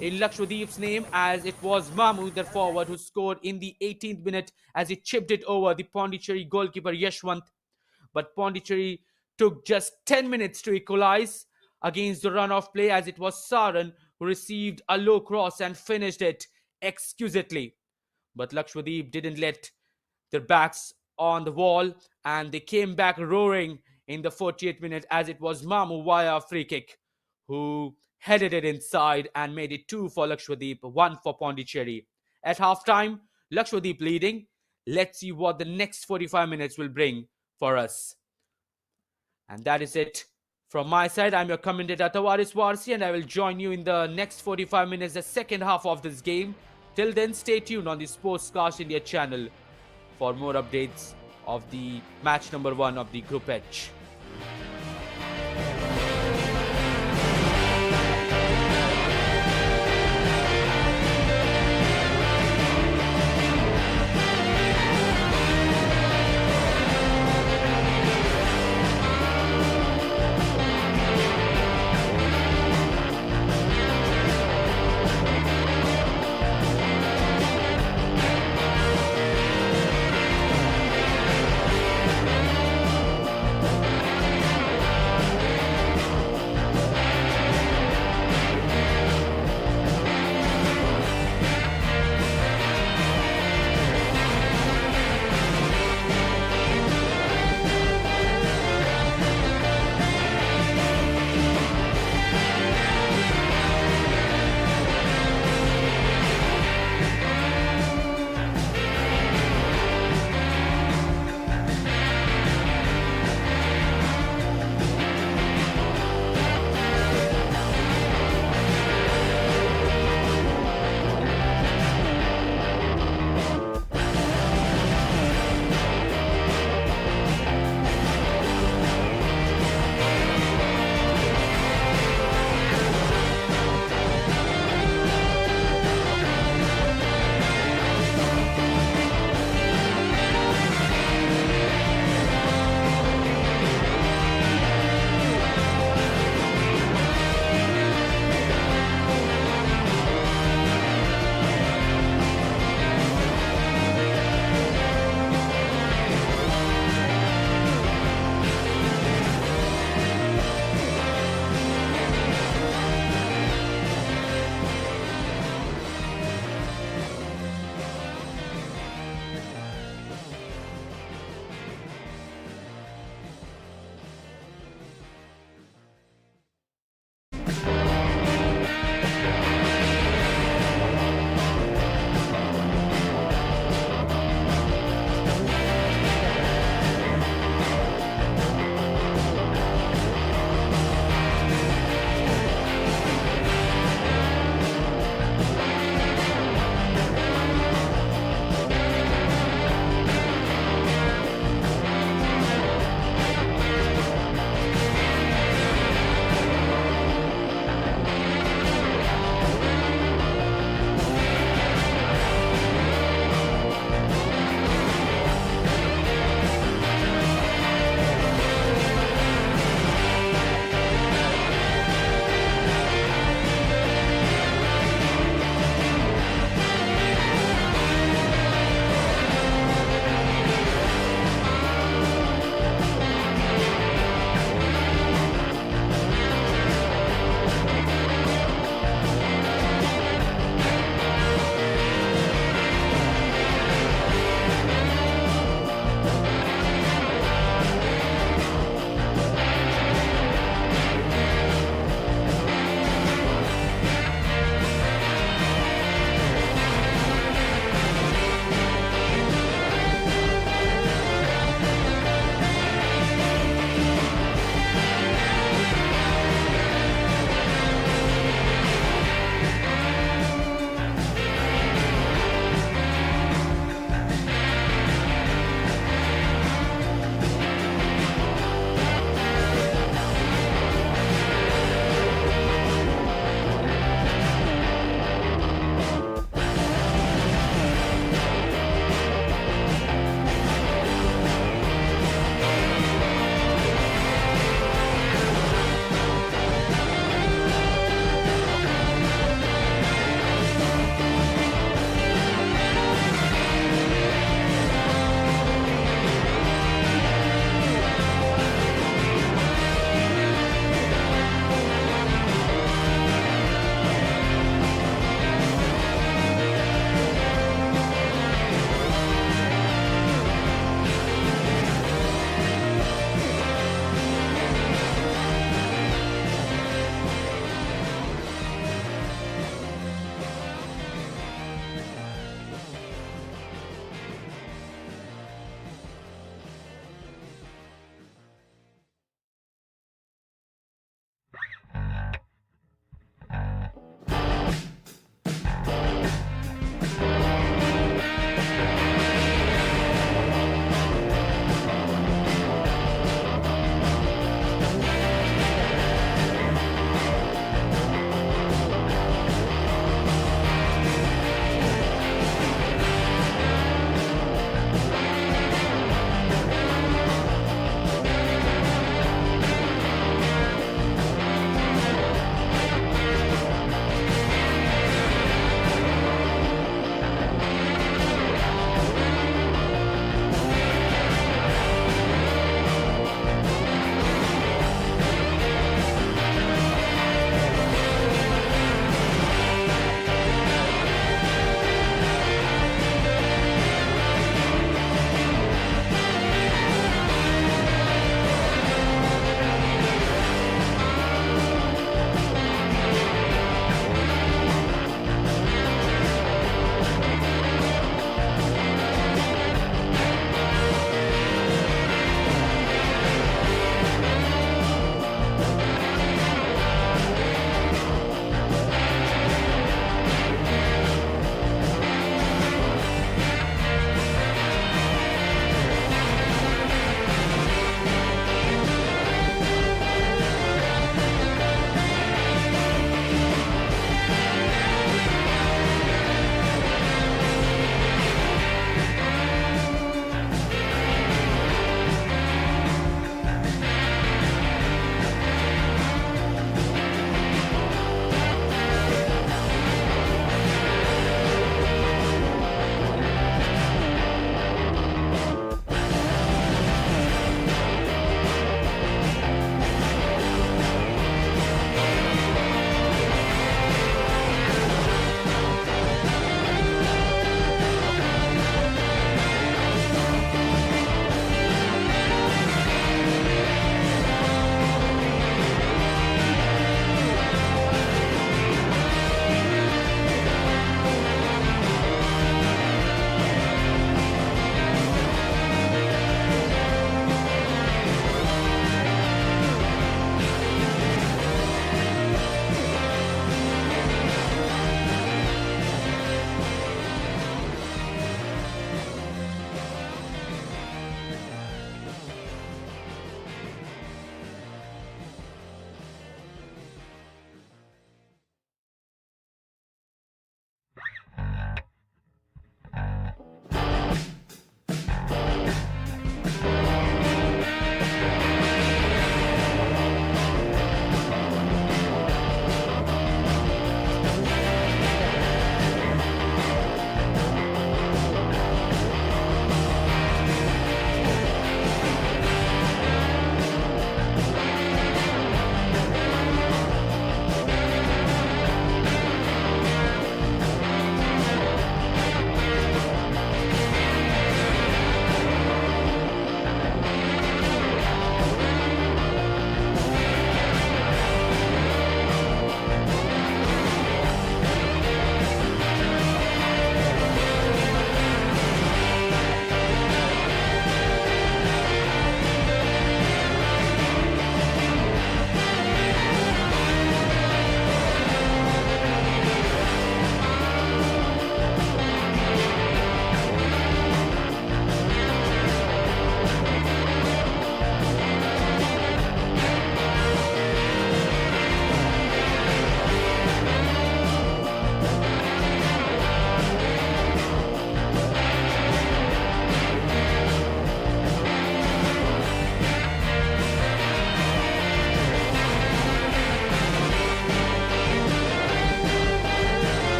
in Lakshadweep's name, as it was Mamu, the forward, who scored in the 18th minute as he chipped it over the Pondicherry goalkeeper Yashwant. But Pondicherry took just 10 minutes to equalize against the run-off play, as it was Saran who received a low cross and finished it exquisitely. But Lakshadweep didn't let their backs on the wall, and they came back roaring in the 40th minute, as it was Mamu via a free kick who headed it inside and made it 2 for Lakshadweep, 1 for Pondicherry. At halftime, Lakshadweep leading. Let's see what the next 45 minutes will bring for us. And that is it from my side. I'm your commentator Tawaris Warsi, and I will join you in the next 45 minutes, the second half of this game. Till then, stay tuned on the Sportscast India channel for more updates of the match number 1 of the Group H.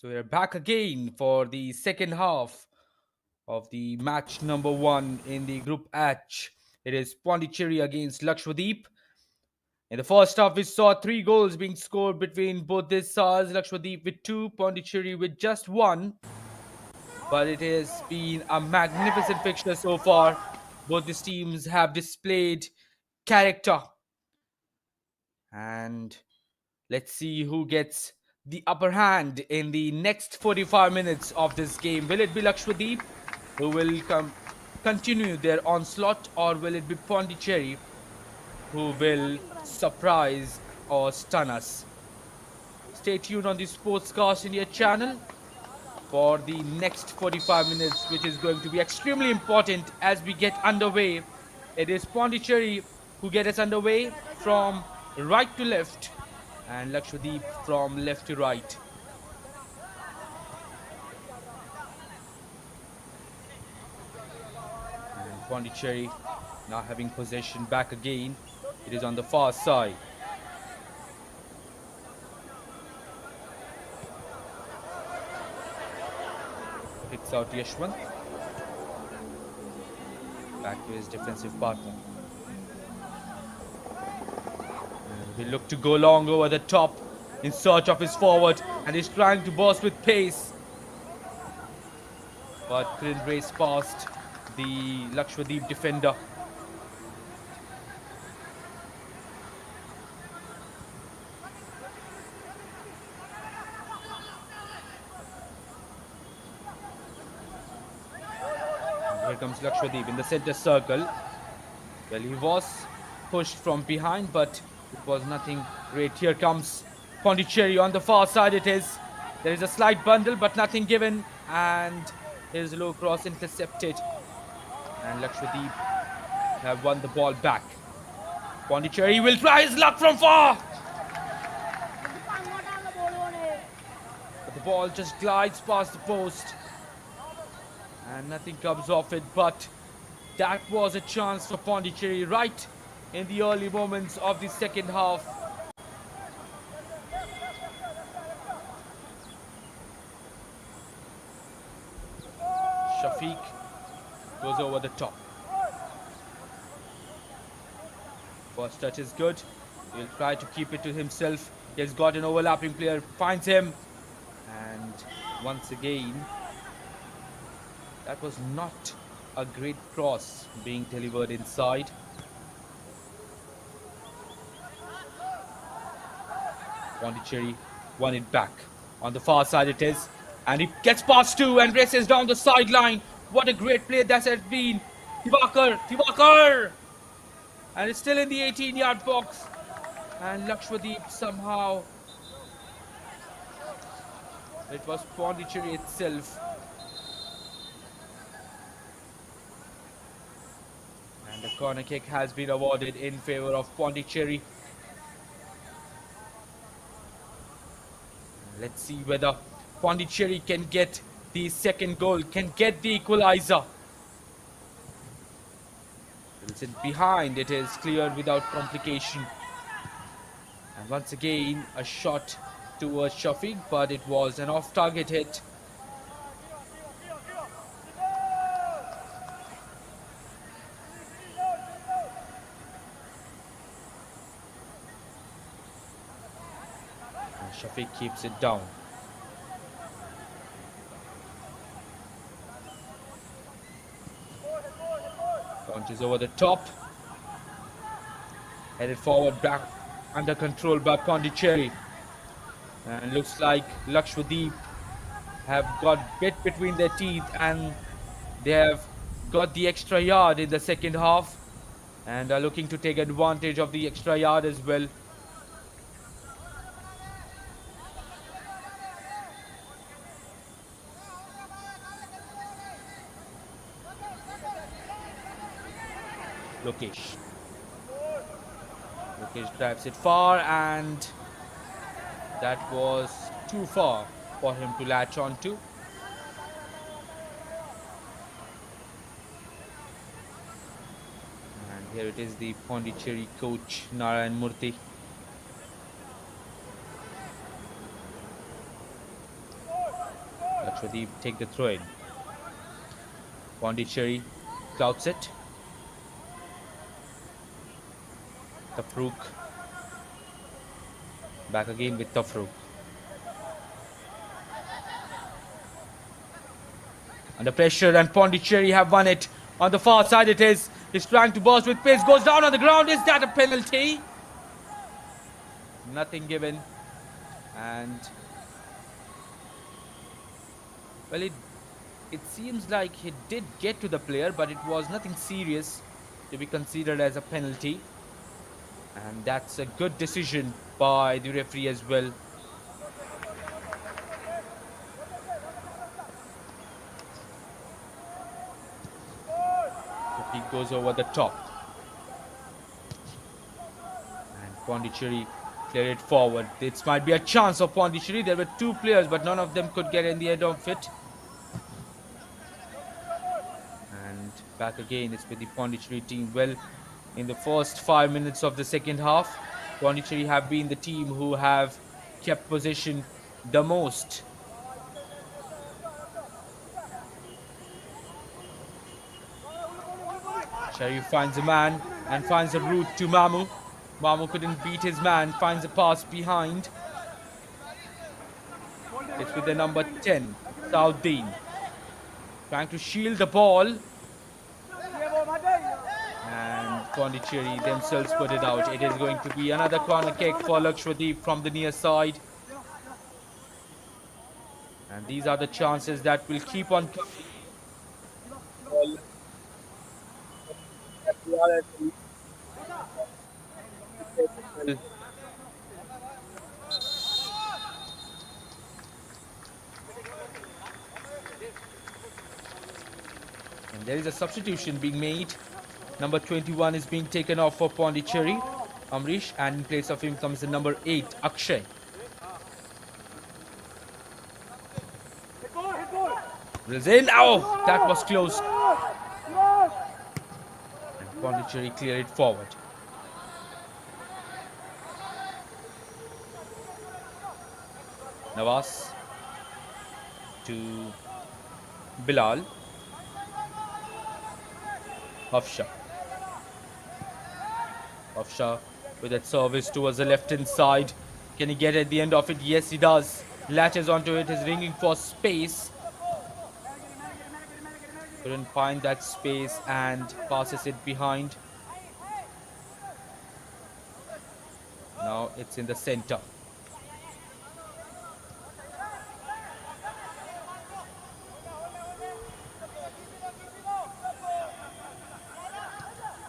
So we're back again for the second half of the match number one in the Group H. It is Pondicherry against Lakshadweep. In the first half, we saw three goals being scored between both these sides. Lakshadweep with two, Pondicherry with just one. But it has been a magnificent fixture so far. Both these teams have displayed character. And let's see who gets the upper hand in the next 45 minutes of this game. Will it be Lakshadweep who will continue their onslaught, or will it be Pondicherry who will surprise or stun us? Stay tuned on the Sportscast India channel for the next 45 minutes, which is going to be extremely important as we get underway. It is Pondicherry who get us underway from right to left, and Lakshadweep from left to right. And Pondicherry now having possession back again. It is on the far side. Picks out Yashwant. Back to his defensive partner. And he look to go long over the top in search of his forward, and he's trying to burst with pace, but couldn't race past the Lakshadweep defender. Here comes Lakshadweep in the center circle. Well, he was pushed from behind, but it was nothing great. Here comes Pondicherry on the far side. It is. There is a slight bundle, but nothing given, and his low cross intercepted. And Lakshadweep have won the ball back. Pondicherry will try his luck from far, but the ball just glides past the post, and nothing comes off it. But that was a chance for Pondicherry right in the early moments of the second half. Shafiq goes over the top. First touch is good. He'll try to keep it to himself. He's got an overlapping player, finds him, and once again, that was not a great cross being delivered inside. Pondicherry won it back. On the far side it is, and he gets past two and races down the sideline. What a great play that has been. Thivakar! And it's still in the 18-yard box. And Lakshadweep somehow, it was Pondicherry itself. And the corner kick has been awarded in favor of Pondicherry. Let's see whether Pondicherry can get the second goal, can get the equalizer. It's in behind, it is cleared without complication. And once again, a shot towards Shafiq, but it was an off-target hit. And Shafiq keeps it down. Launches over the top. Headed forward, back under control by Pondicherry. And looks like Lakshadweep have got bit between their teeth, and they have got the extra yard in the second half and are looking to take advantage of the extra yard as well. Lokesh drives it far, and that was too far for him to latch onto. And here it is, the Pondicherry coach Narayan Murthy. Lakshadweep take the throw in. Pondicherry clouts it. Tafrook back again with Tafrook. Under pressure, and Pondicherry have won it. On the far side it is. He's trying to burst with pace. Goes down on the ground. Is that a penalty? Nothing given. And well, it seems like he did get to the player, but it was nothing serious to be considered as a penalty. And that's a good decision by the referee as well. He goes over the top. And Pondicherry clear it forward. This might be a chance of Pondicherry. There were two players, but none of them could get in the end of it. And back again, it's with the Pondicherry team. Well, in the first 5 minutes of the second half, Pondicherry have been the team who have kept possession the most. Sharif finds a man and finds a route to Mamu. Mamu couldn't beat his man, finds a pass behind. It's with the number 10, Sauddin. Trying to shield the ball. And Pondicherry themselves put it out. It is going to be another corner kick for Lakshadweep from the near side. And these are the chances that will keep on coming. And there is a substitution being made. Number 21 is being taken off for Pondicherry, Amrish, and in place of him comes the number 8, Akshay. Drills in. Oh, that was close. And Pondicherry clear it forward. Nawaz to Bilal. Hafsha. Hafsha with that service towards the left hand side. Can he get at the end of it? Yes, he does. Latches onto it. Is ringing for space. Couldn't find that space and passes it behind. Now it's in the center.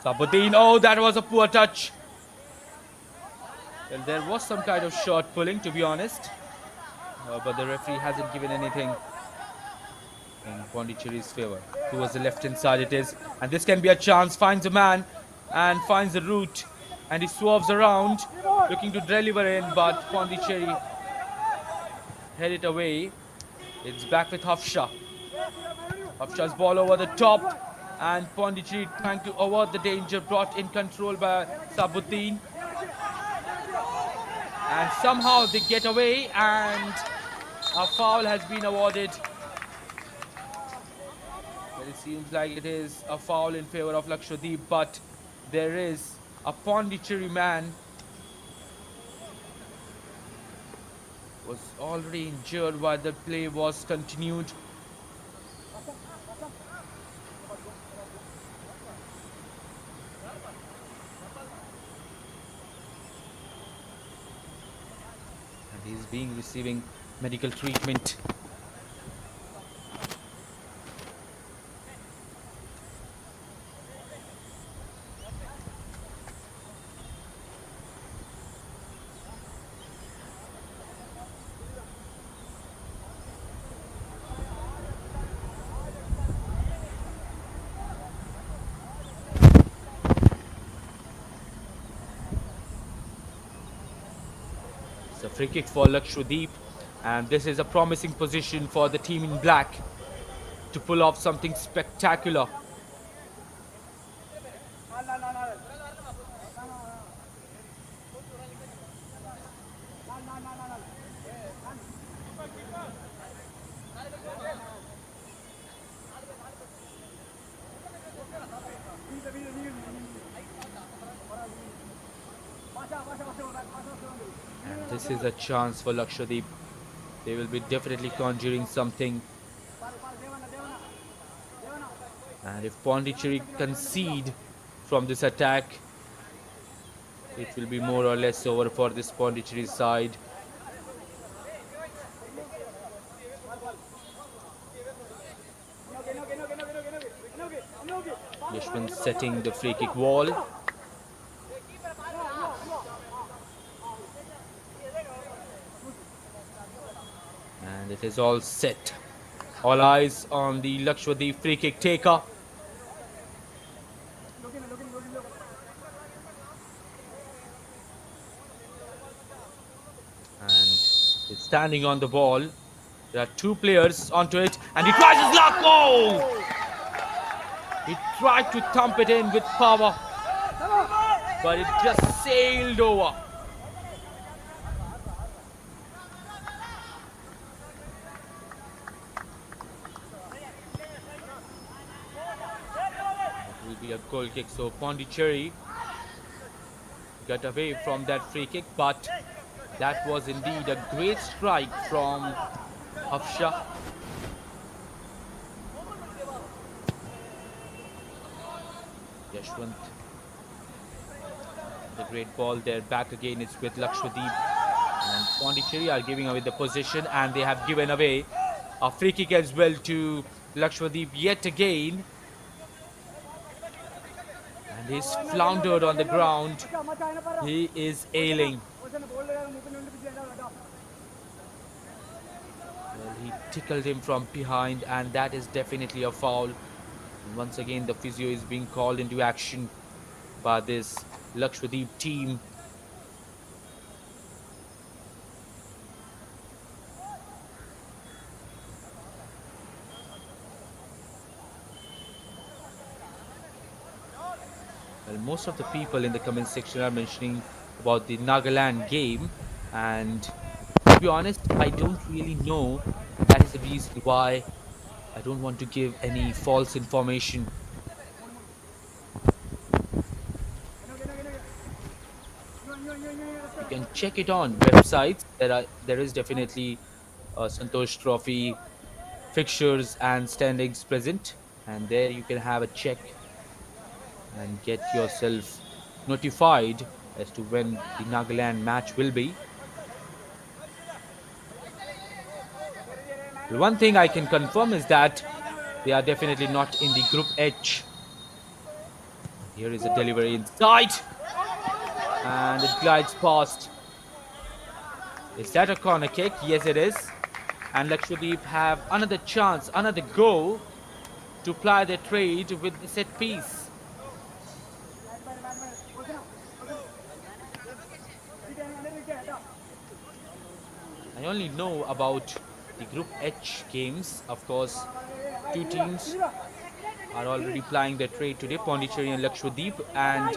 Sabuddin, oh, that was a poor touch. Well, there was some kind of shot pulling, to be honest. But the referee hasn't given anything in Pondicherry's favor. Towards the left hand side it is. And this can be a chance. Finds a man and finds a route. And he swerves around, looking to deliver in. But Pondicherry head it away. It's back with Hafsha. Hafsha's ball over the top. And Pondicherry trying to avert the danger, brought in control by Sabuddin. And somehow they get away and a foul has been awarded. Well, it seems like it is a foul in favor of Lakshadweep, but there is a Pondicherry man was already injured while the play was continued. He's being receiving medical treatment. It's a free kick for Lakshadweep, and this is a promising position for the team in black to pull off something spectacular. This is a chance for Lakshadweep. They will be definitely conjuring something. And if Pondicherry concede from this attack, it will be more or less over for this Pondicherry side. Yashwant setting the free kick wall. And it is all set. All eyes on the Lakshadweep free kick taker. And it's standing on the ball. There are two players onto it, and he tries his luck. Oh! He tried to thump it in with power, but it just sailed over. It will be a goal kick, so Pondicherry got away from that free kick, but that was indeed a great strike from Hafsha. Yashwant, the great ball there, back again, it's with Lakshadweep, and Pondicherry are giving away the position, and they have given away a free kick as well to Lakshadweep yet again. And he's floundered on the ground. He is ailing. Well, he tickled him from behind, and that is definitely a foul. And once again, the physio is being called into action by this Lakshadweep team. Well, most of the people in the comment section are mentioning about the Nagaland game, and to be honest, I don't really know. That is the reason why I don't want to give any false information. You can check it on websites. There is definitely Santosh Trophy fixtures and standings present, and there you can have a check and get yourself notified as to when the Nagaland match will be. One thing I can confirm is that they are definitely not in the Group H. Here is a delivery inside, and it glides past. Is that a corner kick? Yes, it is. And Lakshadweep have another chance, another go to ply their trade with the set piece. I only know about the Group H games. Of course, two teams are already plying their trade today, Pondicherry and Lakshadweep, and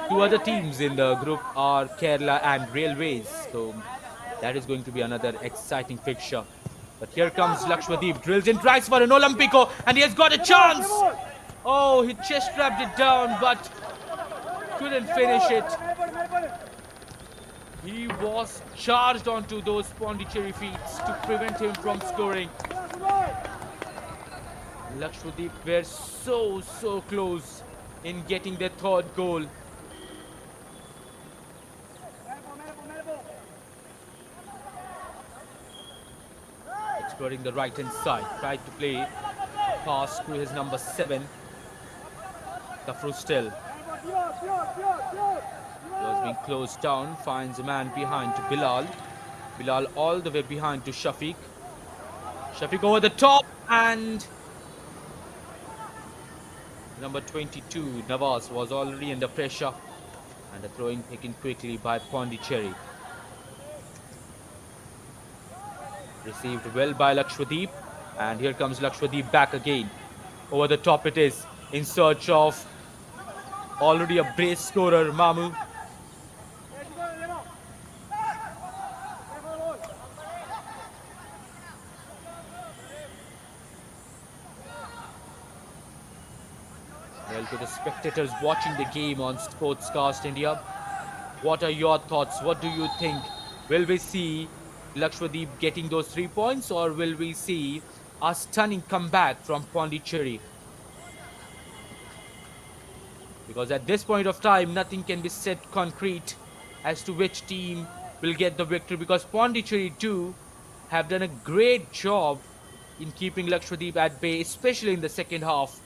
two other teams in the group are Kerala and Railways. So that is going to be another exciting fixture. But here comes Lakshadweep, drills in, tries for an Olympico, and he has got a chance. Oh, he chest trapped it down, but couldn't finish it. He was charged onto those Pondicherry feet to prevent him from scoring. Lakshadweep were so close in getting their third goal. Exploring the right hand side, tried to play a pass to his number 7, Kafrustel. He was being closed down, finds a man behind to Bilal. Bilal all the way behind to Shafiq. Shafiq over the top, and number 22, Nawaz, was already under pressure, and the throw-in taken quickly by Pondicherry. Received well by Lakshadweep, and here comes Lakshadweep back again. Over the top it is, in search of already a brace scorer, Mamu. Well, to the spectators watching the game on Sportscast India, what are your thoughts? What do you think Will we see Lakshadweep getting those 3 points, or will we see a stunning comeback from Pondicherry? Because at this point of time, nothing can be said concrete as to which team will get the victory, because Pondicherry too have done a great job in keeping Lakshadweep at bay, especially in the second half.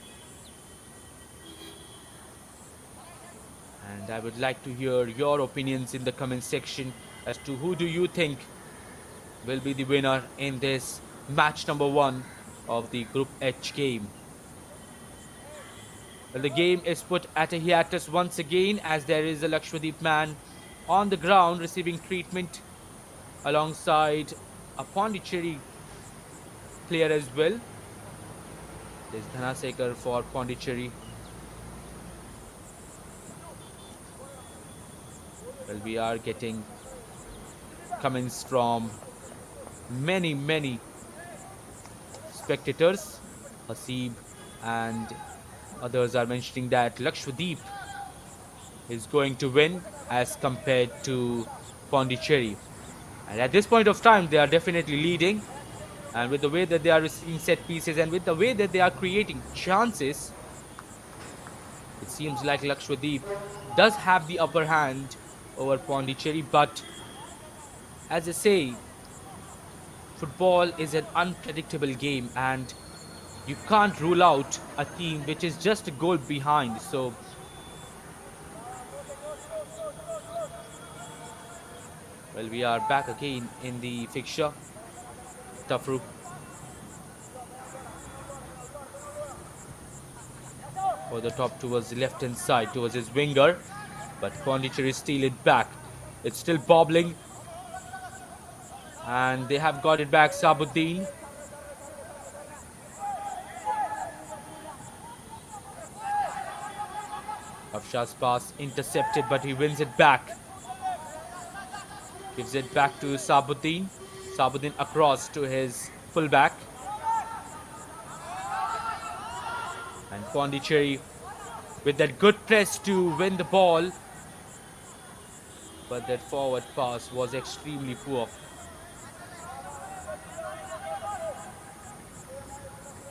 And I would like to hear your opinions in the comment section as to who do you think will be the winner in this match number 1 of the Group H game. Well, the game is put at a hiatus once again as there is a Lakshadweep man on the ground receiving treatment alongside a Pondicherry player as well. There's Dhanasekar for Pondicherry. Well, we are getting comments from many spectators. Hasib and others are mentioning that Lakshadweep is going to win as compared to Pondicherry. And at this point of time, they are definitely leading. And with the way that they are receiving set pieces and with the way that they are creating chances, it seems like Lakshadweep does have the upper hand over Pondicherry. But as I say, football is an unpredictable game and you can't rule out a team which is just a goal behind. So well, we are back again in the fixture. Tafru for the top towards the left hand side towards his winger, but Pondicherry steal it back. It's still bobbling and they have got it back. Sabuddin. Afshah's pass intercepted, but he wins it back. Gives it back to Sabuddin. Sabuddin across to his fullback. And Pondicherry with that good press to win the ball. But that forward pass was extremely poor.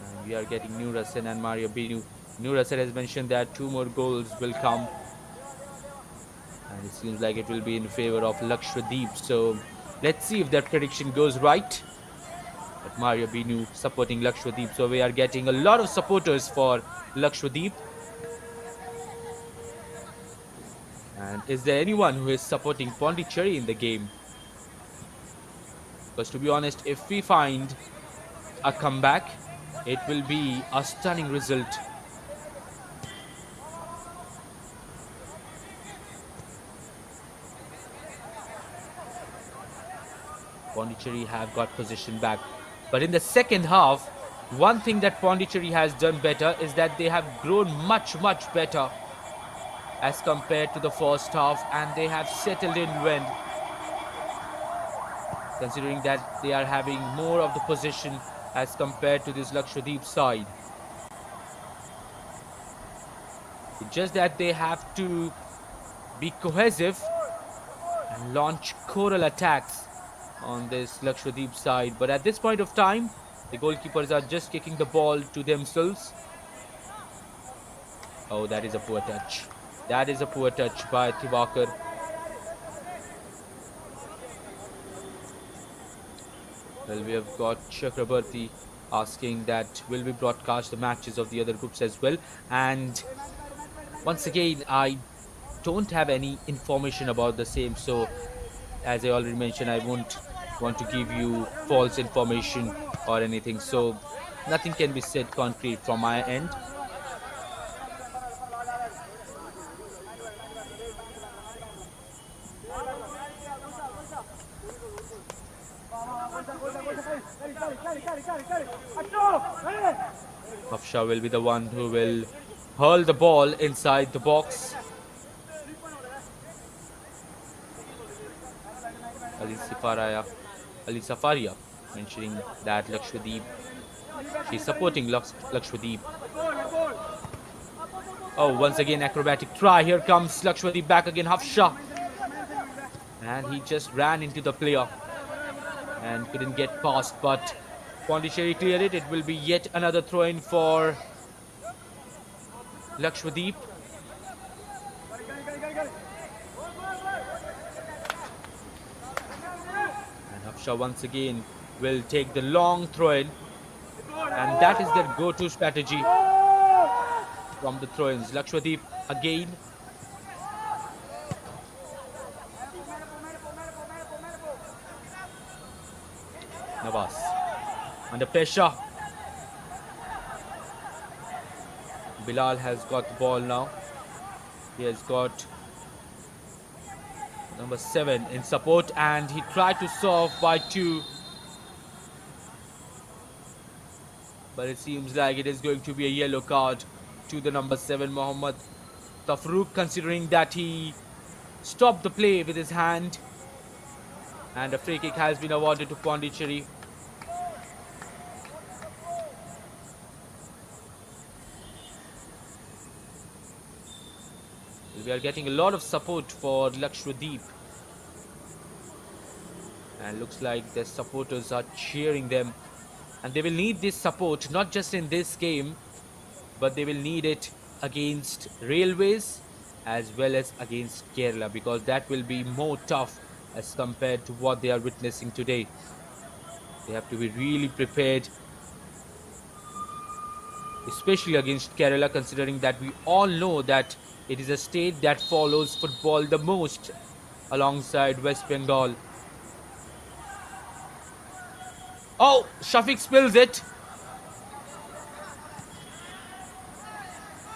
And we are getting Nurasen and Mario Binu. Nurasen has mentioned that 2 more goals will come. And it seems like it will be in favor of Lakshadweep. So let's see if that prediction goes right. But Mario Binu supporting Lakshadweep. So we are getting a lot of supporters for Lakshadweep. And is there anyone who is supporting Pondicherry in the game? Because to be honest, if we find a comeback, it will be a stunning result. Pondicherry have got position back. But in the second half, one thing that Pondicherry has done better is that they have grown much better as compared to the first half, and they have settled in well, considering that they are having more of the possession as compared to this Lakshadweep side. It's just that they have to be cohesive and launch choral attacks on this Lakshadweep side. But at this point of time, the goalkeepers are just kicking the ball to themselves. Oh, that is a poor touch. That is a poor touch by Thivakar. Well, we have got Chakrabarti asking that will we broadcast the matches of the other groups as well. And once again, I don't have any information about the same. So as I already mentioned, I won't want to give you false information or anything. So nothing can be said concrete from my end. Afshah will be the one who will hurl the ball inside the box. Ali Safaria mentioning that Lakshadweep, she's supporting Lakshadweep. Oh, once again acrobatic try. Here comes Lakshadweep back again. Afshah. and he just ran into the player and couldn't get past, but Pondicherry cleared it. It will be yet another throw-in for Lakshadweep. And Hafsha once again will take the long throw-in, and that is their go-to strategy from the throw-ins. Lakshadweep again. Navas under pressure. Bilal has got the ball now. He has got number 7 in support, and he tried to serve by 2. But it seems like it is going to be a yellow card to the number 7, Mohammad Tafrouk, considering that he stopped the play with his hand. And a free kick has been awarded to Pondicherry. We are getting a lot of support for Lakshadweep. And looks like their supporters are cheering them. And they will need this support, not just in this game, but they will need it against Railways as well as against Kerala, because that will be more tough as compared to what they are witnessing today. They have to be really prepared, especially against Kerala, considering that we all know that it is a state that follows football the most alongside West Bengal. Oh, Shafiq spills it.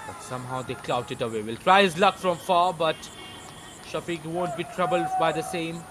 But somehow they clout it away. Will try his luck from far, but Shafiq won't be troubled by the same.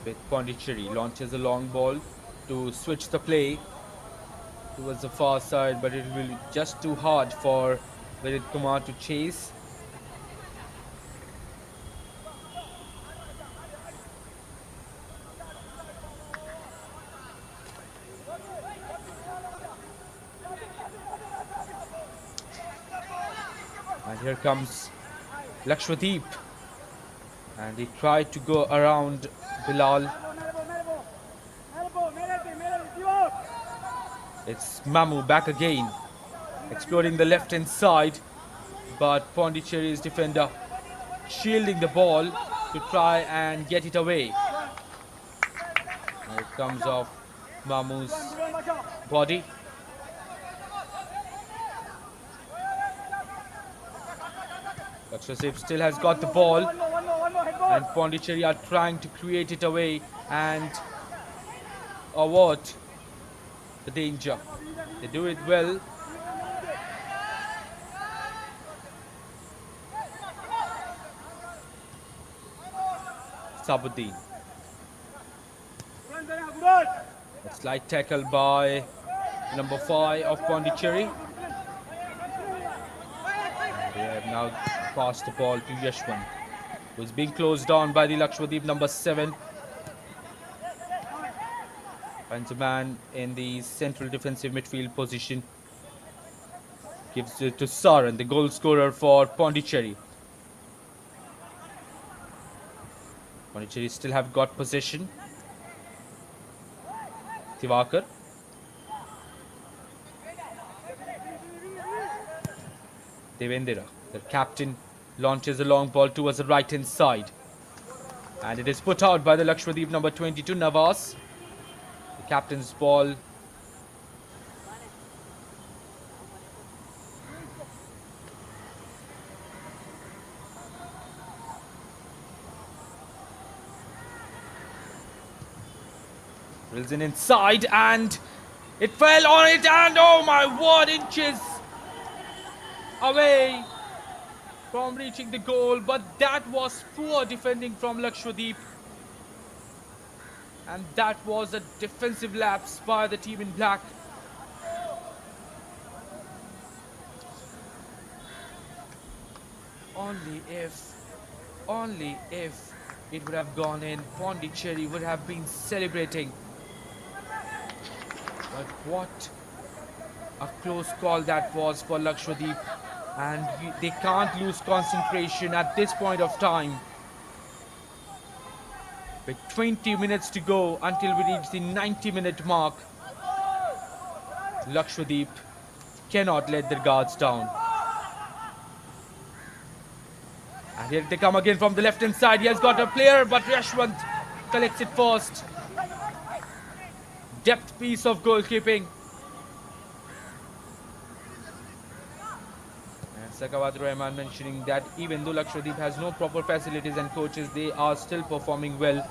With Pondicherry launches a long ball to switch the play towards the far side, but it will be just too hard for Virit Kumar to chase. And here comes Lakshadweep, and he tried to go around Bilal. It's Mamu back again, exploring the left hand side, but Pondicherry's defender shielding the ball to try and get it away. And it comes off Mamu's body. Lakshadweep still has got the ball, and Pondicherry are trying to create it away and avoid the danger. They do it well. Sabuddin. A slight tackle by number 5 of Pondicherry. And they have now passed the ball to Yashwant, who's being closed down by the Lakshadweep number 7. Finds a man in the central defensive midfield position. Gives it to Saran, the goal scorer for Pondicherry. Pondicherry still have got possession. Tivakar. Devendra, the captain, launches a long ball towards the right hand side. And it is put out by the Lakshadweep number 22, Navas. captain's ball. Drills in inside and it fell on it, and oh my word, inches away from reaching the goal. But that was poor defending from Lakshadweep, and that was a defensive lapse by the team in black. Only if it would have gone in, Pondicherry would have been celebrating. But what a close call that was for Lakshadweep, and they can't lose concentration at this point of time. With 20 minutes to go until we reach the 90-minute mark, Lakshadweep cannot let their guards down. And here they come again from the left-hand side. He has got a player, but Yashwant collects it first. Depth piece of goalkeeping. And Sakawat Rahman mentioning that even though Lakshadweep has no proper facilities and coaches, they are still performing well.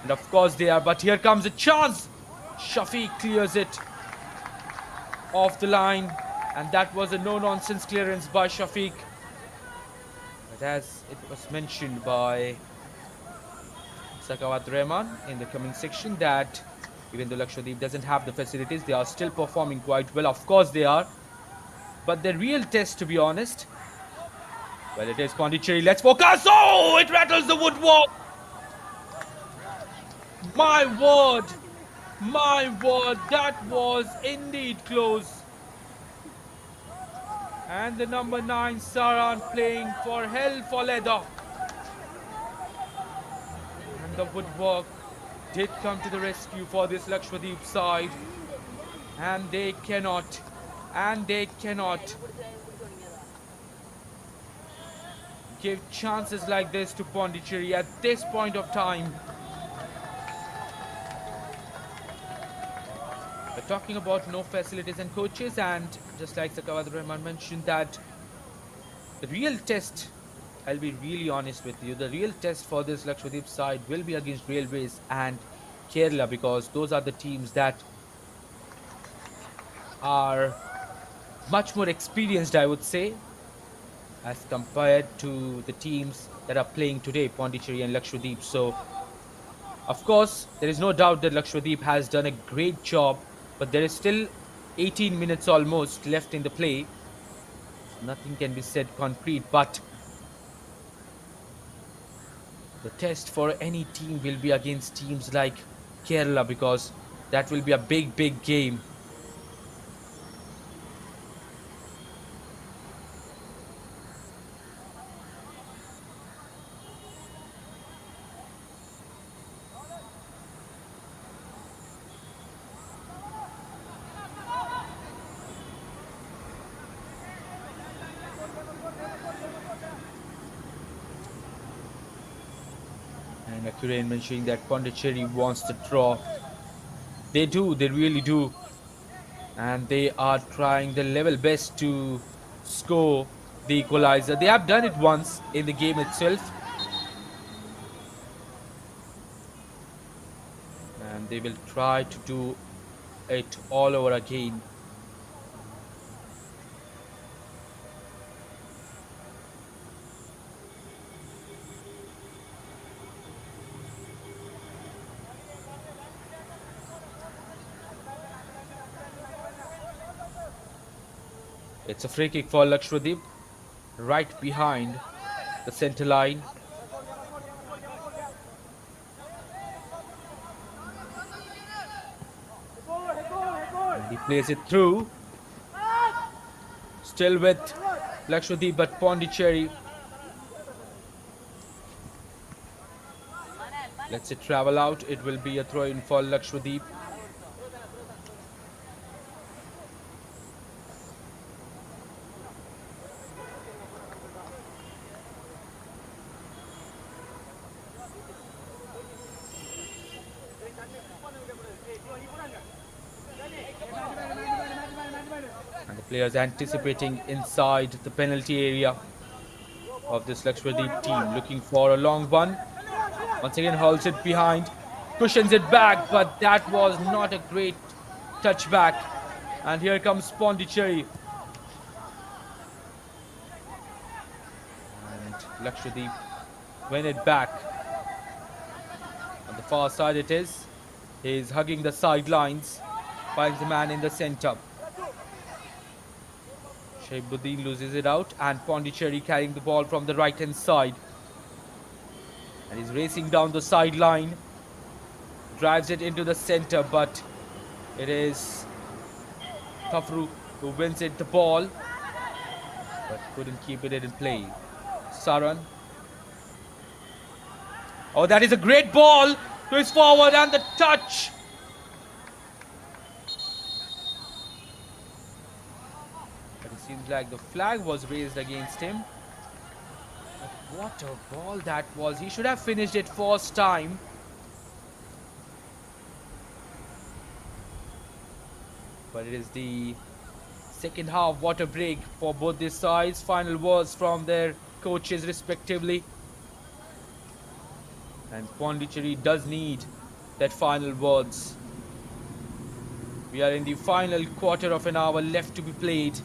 And of course they are. But here comes a chance. Shafiq clears it off the line. And that was a no-nonsense clearance by Shafiq. But as it was mentioned by Sakawat Rahman in the comment section, that even though Lakshadweep doesn't have the facilities, they are still performing quite well. Of course they are. But the real test, to be honest, well, it is Pondicherry. Let's focus. Oh, it rattles the woodwork. My word, that was indeed close. And the number 9 Saran playing for hell for leather. And the woodwork did come to the rescue for this Lakshadweep side. And they cannot give chances like this to Pondicherry at this point of time. We're talking about no facilities and coaches, and just like Sakawat Rahman mentioned, that the real test, I'll be really honest with you, the real test for this Lakshadweep side will be against Railways and Kerala, because those are the teams that are much more experienced, I would say, as compared to the teams that are playing today, Pondicherry and Lakshadweep. So, of course, there is no doubt that Lakshadweep has done a great job, but there is still 18 minutes almost left in the play. Nothing can be said concrete, but the test for any team will be against teams like Kerala, because that will be a big game. And Akurain mentioning that Pondicherry wants the draw. They do, they really do. And they are trying their level best to score the equalizer. They have done it once in the game itself. And they will try to do it all over again. It's a free kick for Lakshadweep, right behind the center line. And he plays it through. Still with Lakshadweep, but Pondicherry lets it travel out. It will be a throw-in for Lakshadweep. And the players anticipating inside the penalty area of this Lakshadweep team, looking for a long one. Once again, hurls it behind, cushions it back, but that was not a great touchback. And here comes Pondicherry. And Lakshadweep win it back. On the far side it is. He's hugging the sidelines, finds the man in the center. Shaibuddin loses it out, and Pondicherry carrying the ball from the right hand side. And he's racing down the sideline. Drives it into the center, but it is Tafru who wins it the ball, but couldn't keep it in play. Saran. Oh, that is a great ball to his forward, and the touch. But it seems like the flag was raised against him. But what a ball that was. He should have finished it first time. But it is the second half water break for both these sides. Final words from their coaches respectively. And Pondicherry does need that final words. We are in the final quarter of an hour left to be played.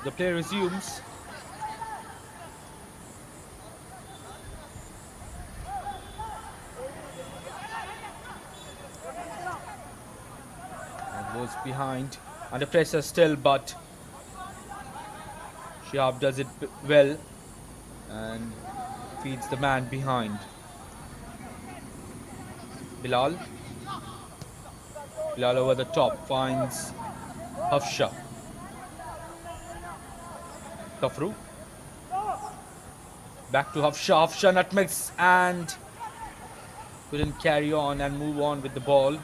The play resumes. And goes behind. Under pressure still, but Shihab does it well and feeds the man behind. Bilal. Bilal over the top finds Hafsha. Tafru. Back to Hafsha. Hafsha nutmegs and couldn't carry on and move on with the ball.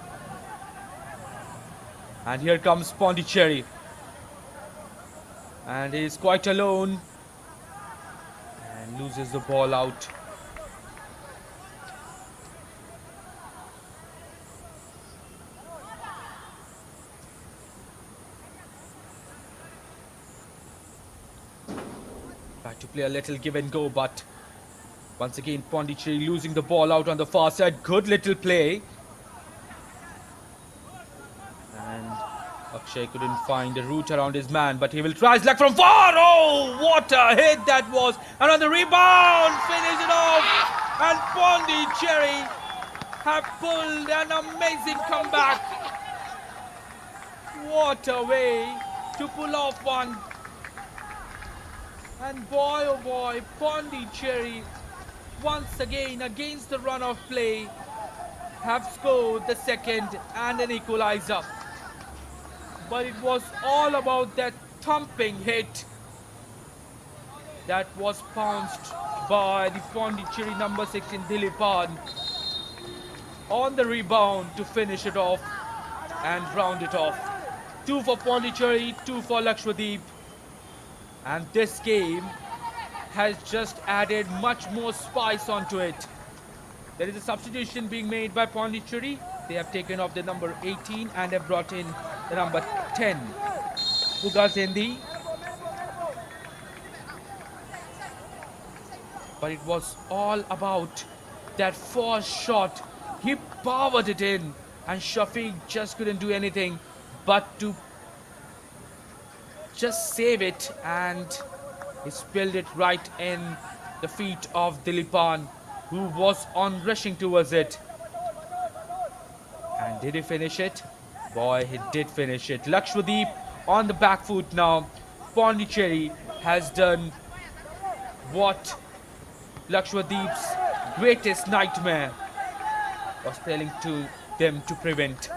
And here comes Pondicherry. And he's quite alone. And loses the ball out. Tried to play a little give and go, but once again Pondicherry losing the ball out on the far side. Good little play. And Akshay couldn't find a route around his man, but he will try his luck from far. Oh, what a hit that was. And on the rebound, finish it off. And Pondicherry have pulled an amazing comeback. What a way to pull off one. And boy oh boy, Pondicherry once again against the run of play have scored the second and an equalizer. But it was all about that thumping hit that was pounced by the Pondicherry number 16 Dilipan on the rebound to finish it off and round it off. 2 for Pondicherry, 2 for Lakshadweep. And this game has just added much more spice onto it. There is a substitution being made by Pondicherry. They have taken off the number 18 and have brought in the number 10, Fugazendi. But it was all about that first shot. He powered it in, and Shafiq just couldn't do anything but to just save it, and he spilled it right in the feet of Dilipan, who was on rushing towards it. And did he finish it? Boy, he did finish it. Lakshadweep on the back foot now. Pondicherry has done what Lakshadweep's greatest nightmare was telling to them to prevent.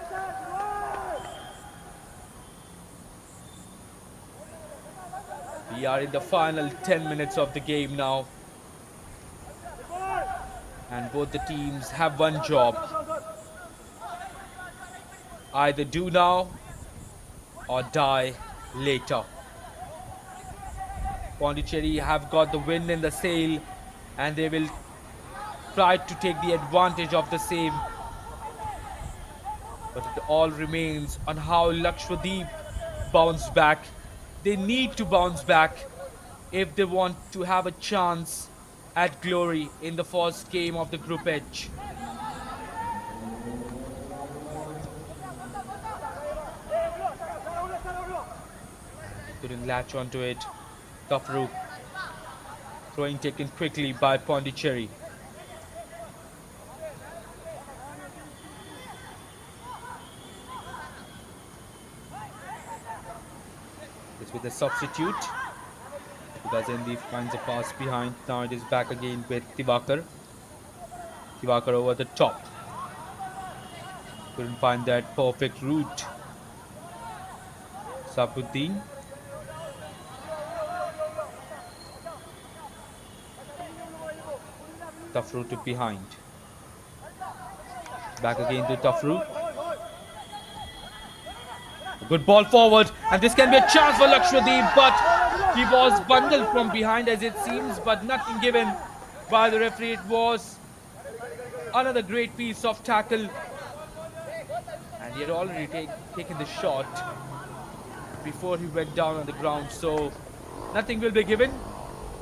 We are in the final 10 minutes of the game now. And both the teams have one job. Either do now or die later. Pondicherry have got the wind in the sail, and they will try to take the advantage of the same. But it all remains on how Lakshadweep bounce back. They need to bounce back if they want to have a chance at glory in the first game of the Group H. Couldn't latch onto it. Tafruk. Throwing taken quickly by Pondicherry. It's with a substitute. Gazendi finds a pass behind. Now it is back again with Tivakar. Tivakar over the top. Couldn't find that perfect route. Sabuddin. Tafru to behind. Back again to Tafru. Good ball forward, and this can be a chance for Lakshadweep, but he was bundled from behind as it seems, but nothing given by the referee. It was another great piece of tackle, and he had already taken the shot before he went down on the ground, so nothing will be given.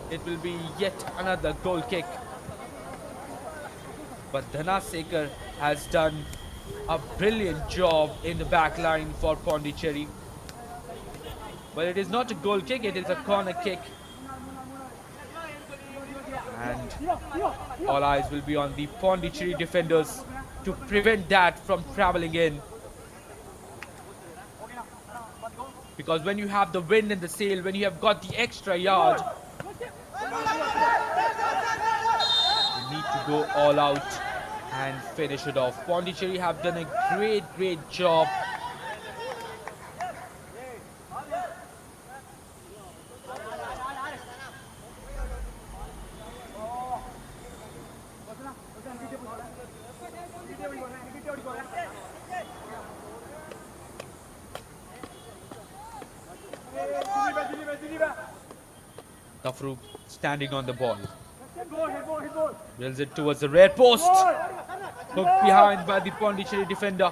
It will be yet another goal kick. But Dhanasekar has done a brilliant job in the back line for Pondicherry. But it is not a goal kick, it is a corner kick. And all eyes will be on the Pondicherry defenders to prevent that from traveling in. Because when you have the wind in the sail, when you have got the extra yard, you need to go all out and finish it off. Pondicherry have done a great job. Tafru standing on the ball. Drills it towards the rear post. Hooked behind by the Pondicherry defender.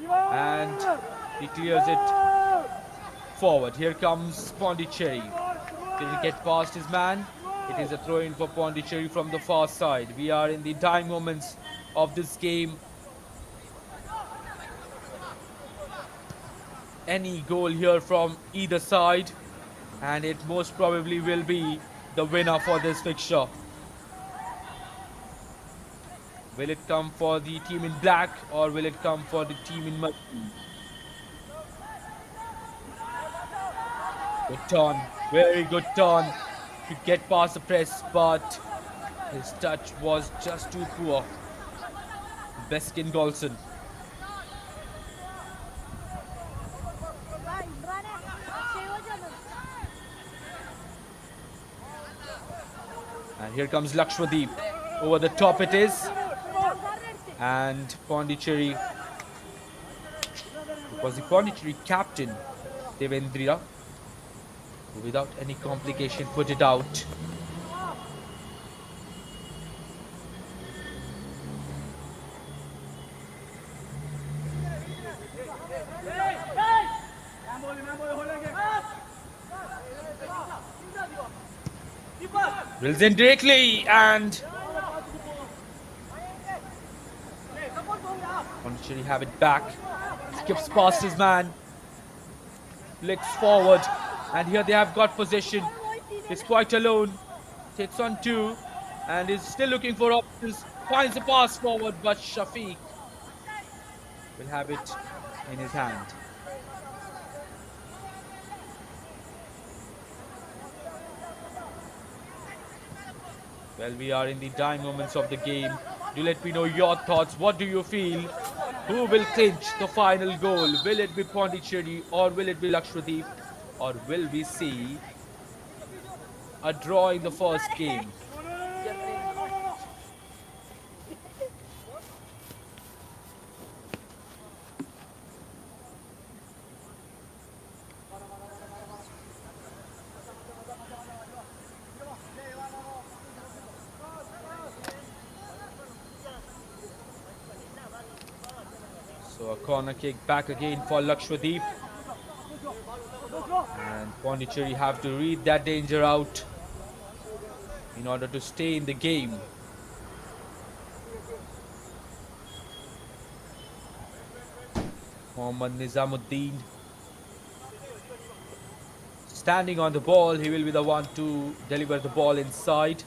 And he clears it forward. Here comes Pondicherry. Did he get past his man? It is a throw-in for Pondicherry from the far side. We are in the dying moments of this game. Any goal here from either side, and it most probably will be the winner for this fixture. Will it come for the team in black, or will it come for the team in mud? Good turn, very good turn to get past the press, but his touch was just too poor. Beskin Golson. And here comes Lakshadweep. Over the top it is. And Pondicherry. It was the Pondicherry captain, Devendra, who without any complication put it out. Drills in directly and Pondicherry have it back. Skips past his man. Flicks forward. And here they have got possession. He's quite alone. Takes on two. And is still looking for options. Finds a pass forward, but Shafiq will have it in his hand. Well, we are in the dying moments of the game. Do let me know your thoughts. What do you feel? Who will clinch the final goal? Will it be Pondicherry or will it be Lakshadweep? Or will we see a draw in the first game? So a corner kick back again for Lakshadweep. And Pondicherry have to read that danger out in order to stay in the game. Mohammad Nizamuddin standing on the ball. He will be the one to deliver the ball inside.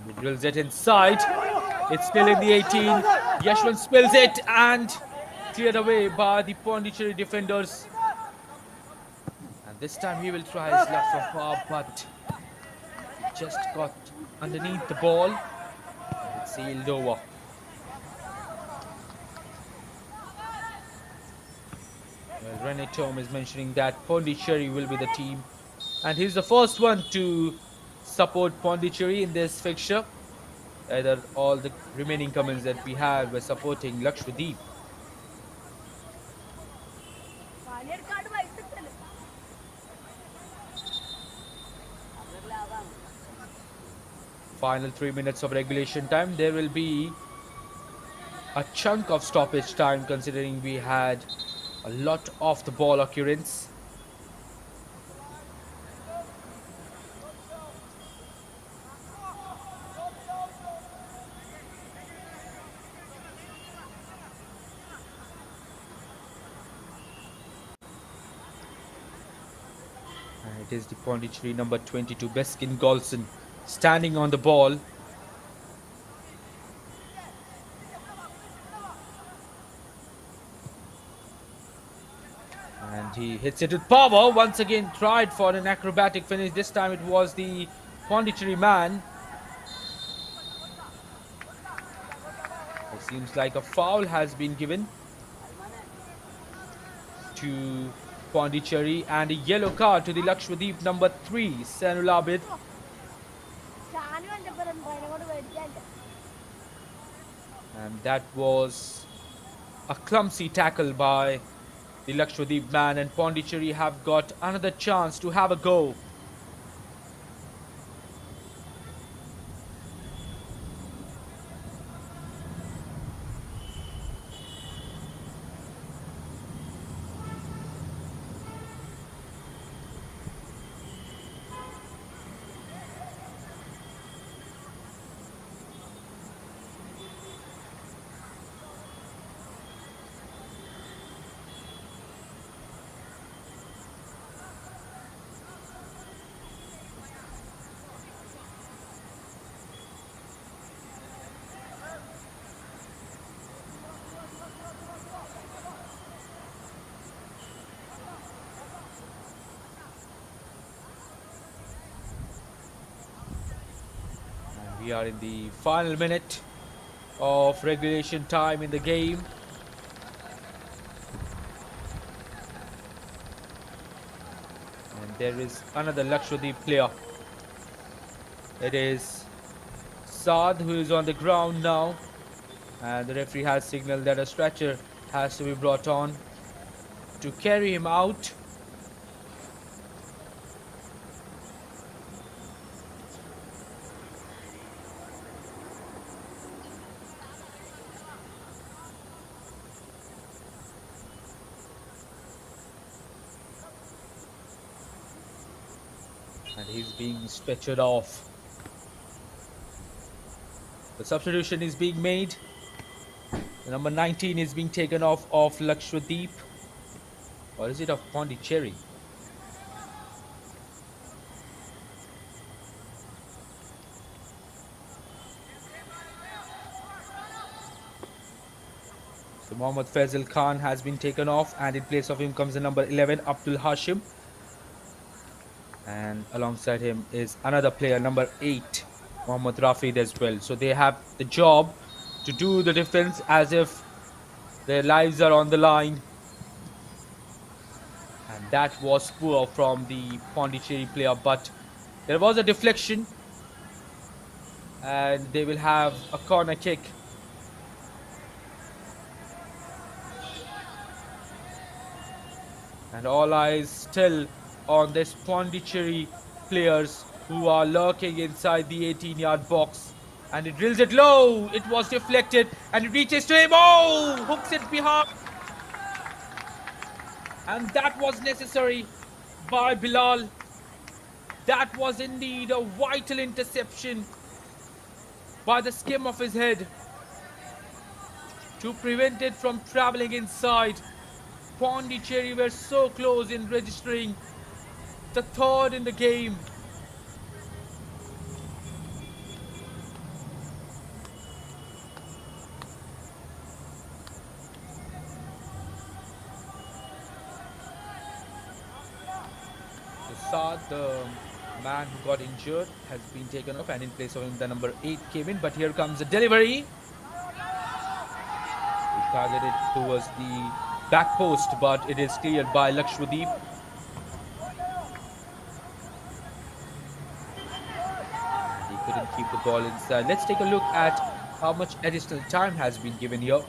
He drills it inside. It's still in the 18. Yashwant spills it and cleared away by the Pondicherry defenders. And this time he will try his luck from far, but he just got underneath the ball. And it's sailed over. Well, Rene Tom is mentioning that Pondicherry will be the team. And he's the first one to support Pondicherry in this fixture. Either all the remaining comments that we had were supporting Lakshadweep. Final 3 minutes of regulation time. There will be a chunk of stoppage time considering we had a lot of the ball occurrence. And it is the Pondicherry number 22 Beskin Golson standing on the ball. And he hits it with power. Once again tried for an acrobatic finish. This time it was the Pondicherry man. It seems like a foul has been given to Pondicherry and a yellow card to the Lakshadweep number 3, Sanul Abid. And that was a clumsy tackle by the Lakshadweep man, and Pondicherry have got another chance to have a go. We are in the final minute of regulation time in the game. There is another Lakshadweep player. It is Saad who is on the ground now. And the referee has signaled that a stretcher has to be brought on to carry him out. And he's being stretchered off. The substitution is being made. The number 19 is being taken off of Lakshadweep. Or is it of Pondicherry? So Mohammad Faisal Khan has been taken off, and in place of him comes the number 11, Abdul Hashim. And alongside him is another player, number 8, Mohammad Rafid as well. So they have the job to do the defense as if their lives are on the line. And that was poor from the Pondicherry player, but there was a deflection. And they will have a corner kick. And all eyes still on this Pondicherry players who are lurking inside the 18-yard box. And it drills it low. It was deflected and it reaches to him. Oh, hooks it behind. And that was necessary by Bilal. That was indeed a vital interception by the skim of his head to prevent it from traveling inside. Pondicherry were so close in registering the third in the game. Saad, the man who got injured, has been taken off, and in place of him the number 8 came in. But here comes the delivery. He targeted towards the back post, but it is cleared by Lakshadweep. He couldn't keep the ball inside. Let's take a look at how much additional time has been given here.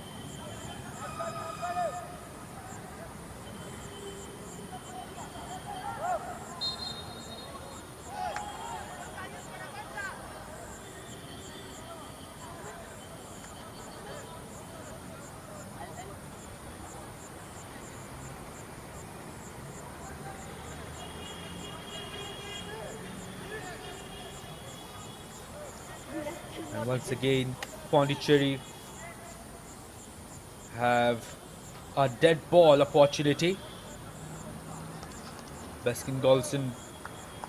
And once again, Pondicherry have a dead ball opportunity. Baskin Golson,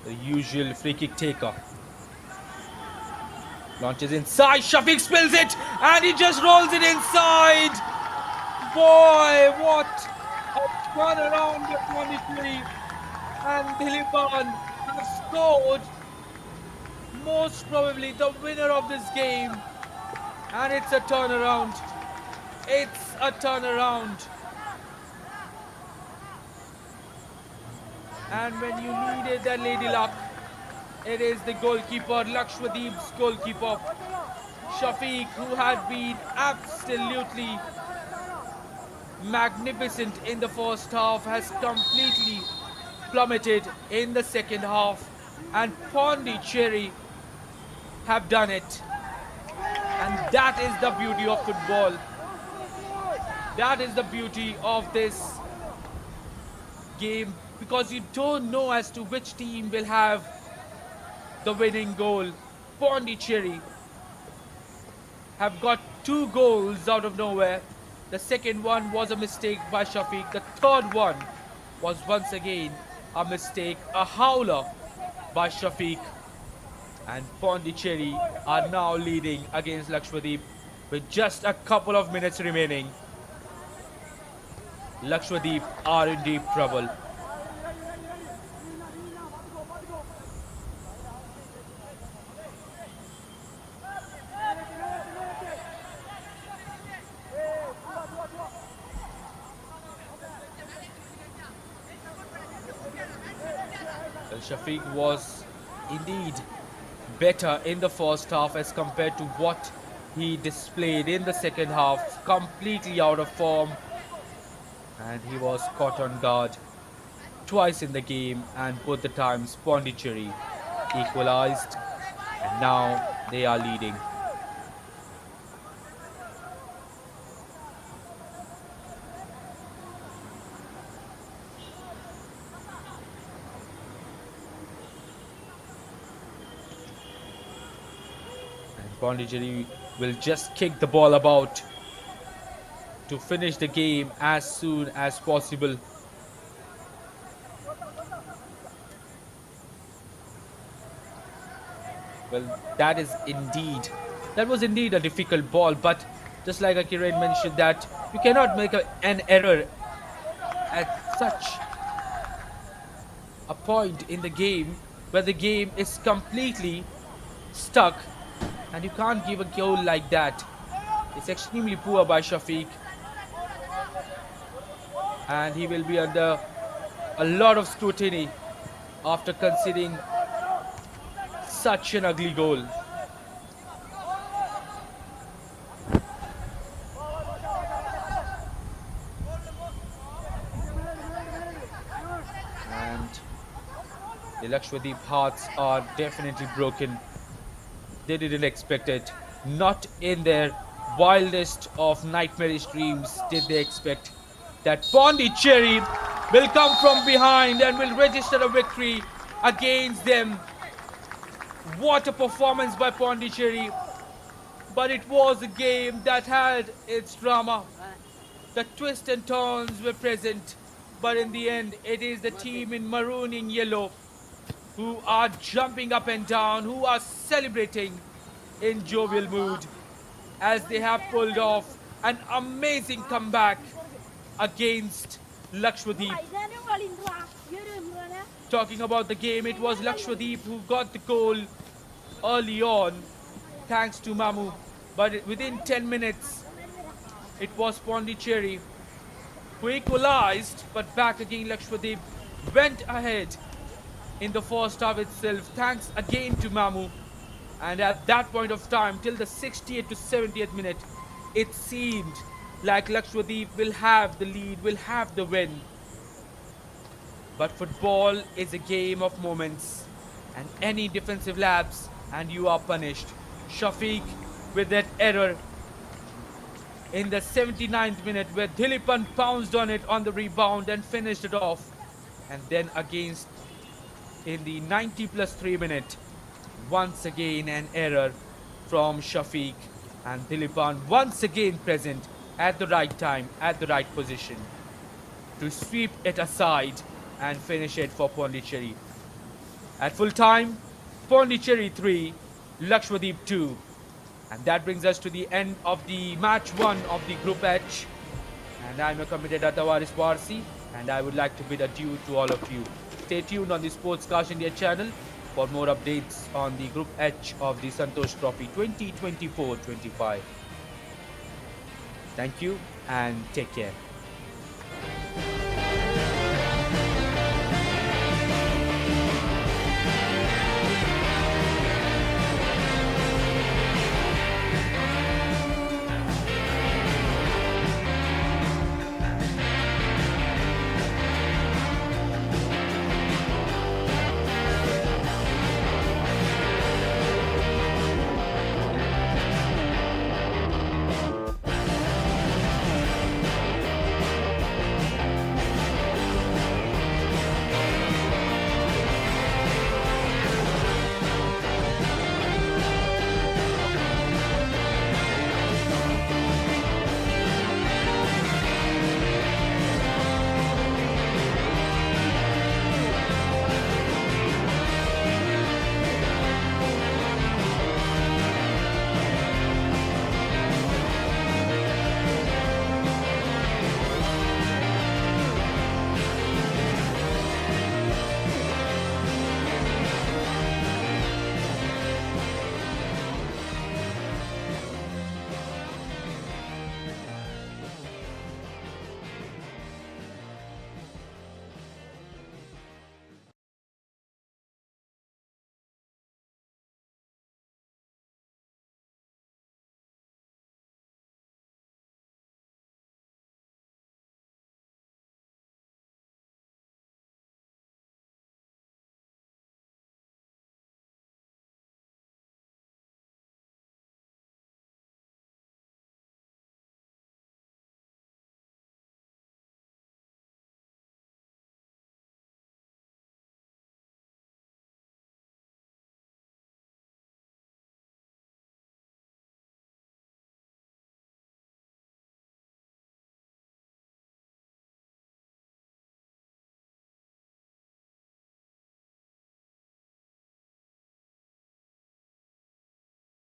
the usual free kick taker, launches inside. Shafiq spills it and he just rolls it inside. Boy, what a turnaround by Pondicherry, and Dilipan have scored most probably the winner of this game. And it's a turnaround. It's a turnaround. And when you needed that lady luck, it is the goalkeeper, Lakshadweep's goalkeeper, Shafiq, who had been absolutely magnificent in the first half, has completely plummeted in the second half. And Pondicherry have done it. And that is the beauty of football. That is the beauty of this game, because you don't know as to which team will have the winning goal. Pondicherry have got 2 goals out of nowhere. The second one was a mistake by Shafiq. The third one was once again a mistake, a howler by Shafiq. And Pondicherry are now leading against Lakshadweep with just a couple of minutes remaining. Lakshadweep are in deep trouble. Well, Shafiq was indeed better in the first half as compared to what he displayed in the second half. Completely out of form, and he was caught on guard twice in the game, and both the times Pondicherry equalized, and now they are leading. And Pondicherry will just kick the ball about to finish the game as soon as possible. Well, that was indeed a difficult ball, but just like Akiran mentioned that you cannot make an error at such a point in the game where the game is completely stuck and you can't give a goal like that. It's extremely poor by Shafiq, and he will be under a lot of scrutiny after conceding such an ugly goal. And the Lakshadweep hearts are definitely broken. They didn't expect it. Not in their wildest of nightmarish dreams did they expect that Pondicherry will come from behind and will register a victory against them. What a performance by Pondicherry. But it was a game that had its drama. The twists and turns were present. But in the end, it is the team in maroon and yellow who are jumping up and down, who are celebrating in jovial mood as they have pulled off an amazing comeback against Lakshadweep. Talking about the game, it was Lakshadweep who got the goal early on, thanks to Mamu. But within 10 minutes, it was Pondicherry who equalized, but back again Lakshadweep went ahead in the first half itself, thanks again to Mamu. And at that point of time, till the 60th to 70th minute, it seemed like Lakshadweep will have the lead, will have the win. But football is a game of moments, and any defensive lapse and you are punished. Shafiq with that error in the 79th minute where Dilipan pounced on it on the rebound and finished it off. And then against in the 90+3 minute, once again an error from Shafiq, and Dilipan once again present at the right time, at the right position to sweep it aside and finish it for Pondicherry. At full time, Pondicherry 3, Lakshadweep 2. And that brings us to the end of the match 1 of the Group H. And I'm your commentator Tawaris Parsi, and I would like to bid adieu to all of you. Stay tuned on the Sportscast India channel for more updates on the Group H of the Santosh Trophy 2024-25. Thank you and take care.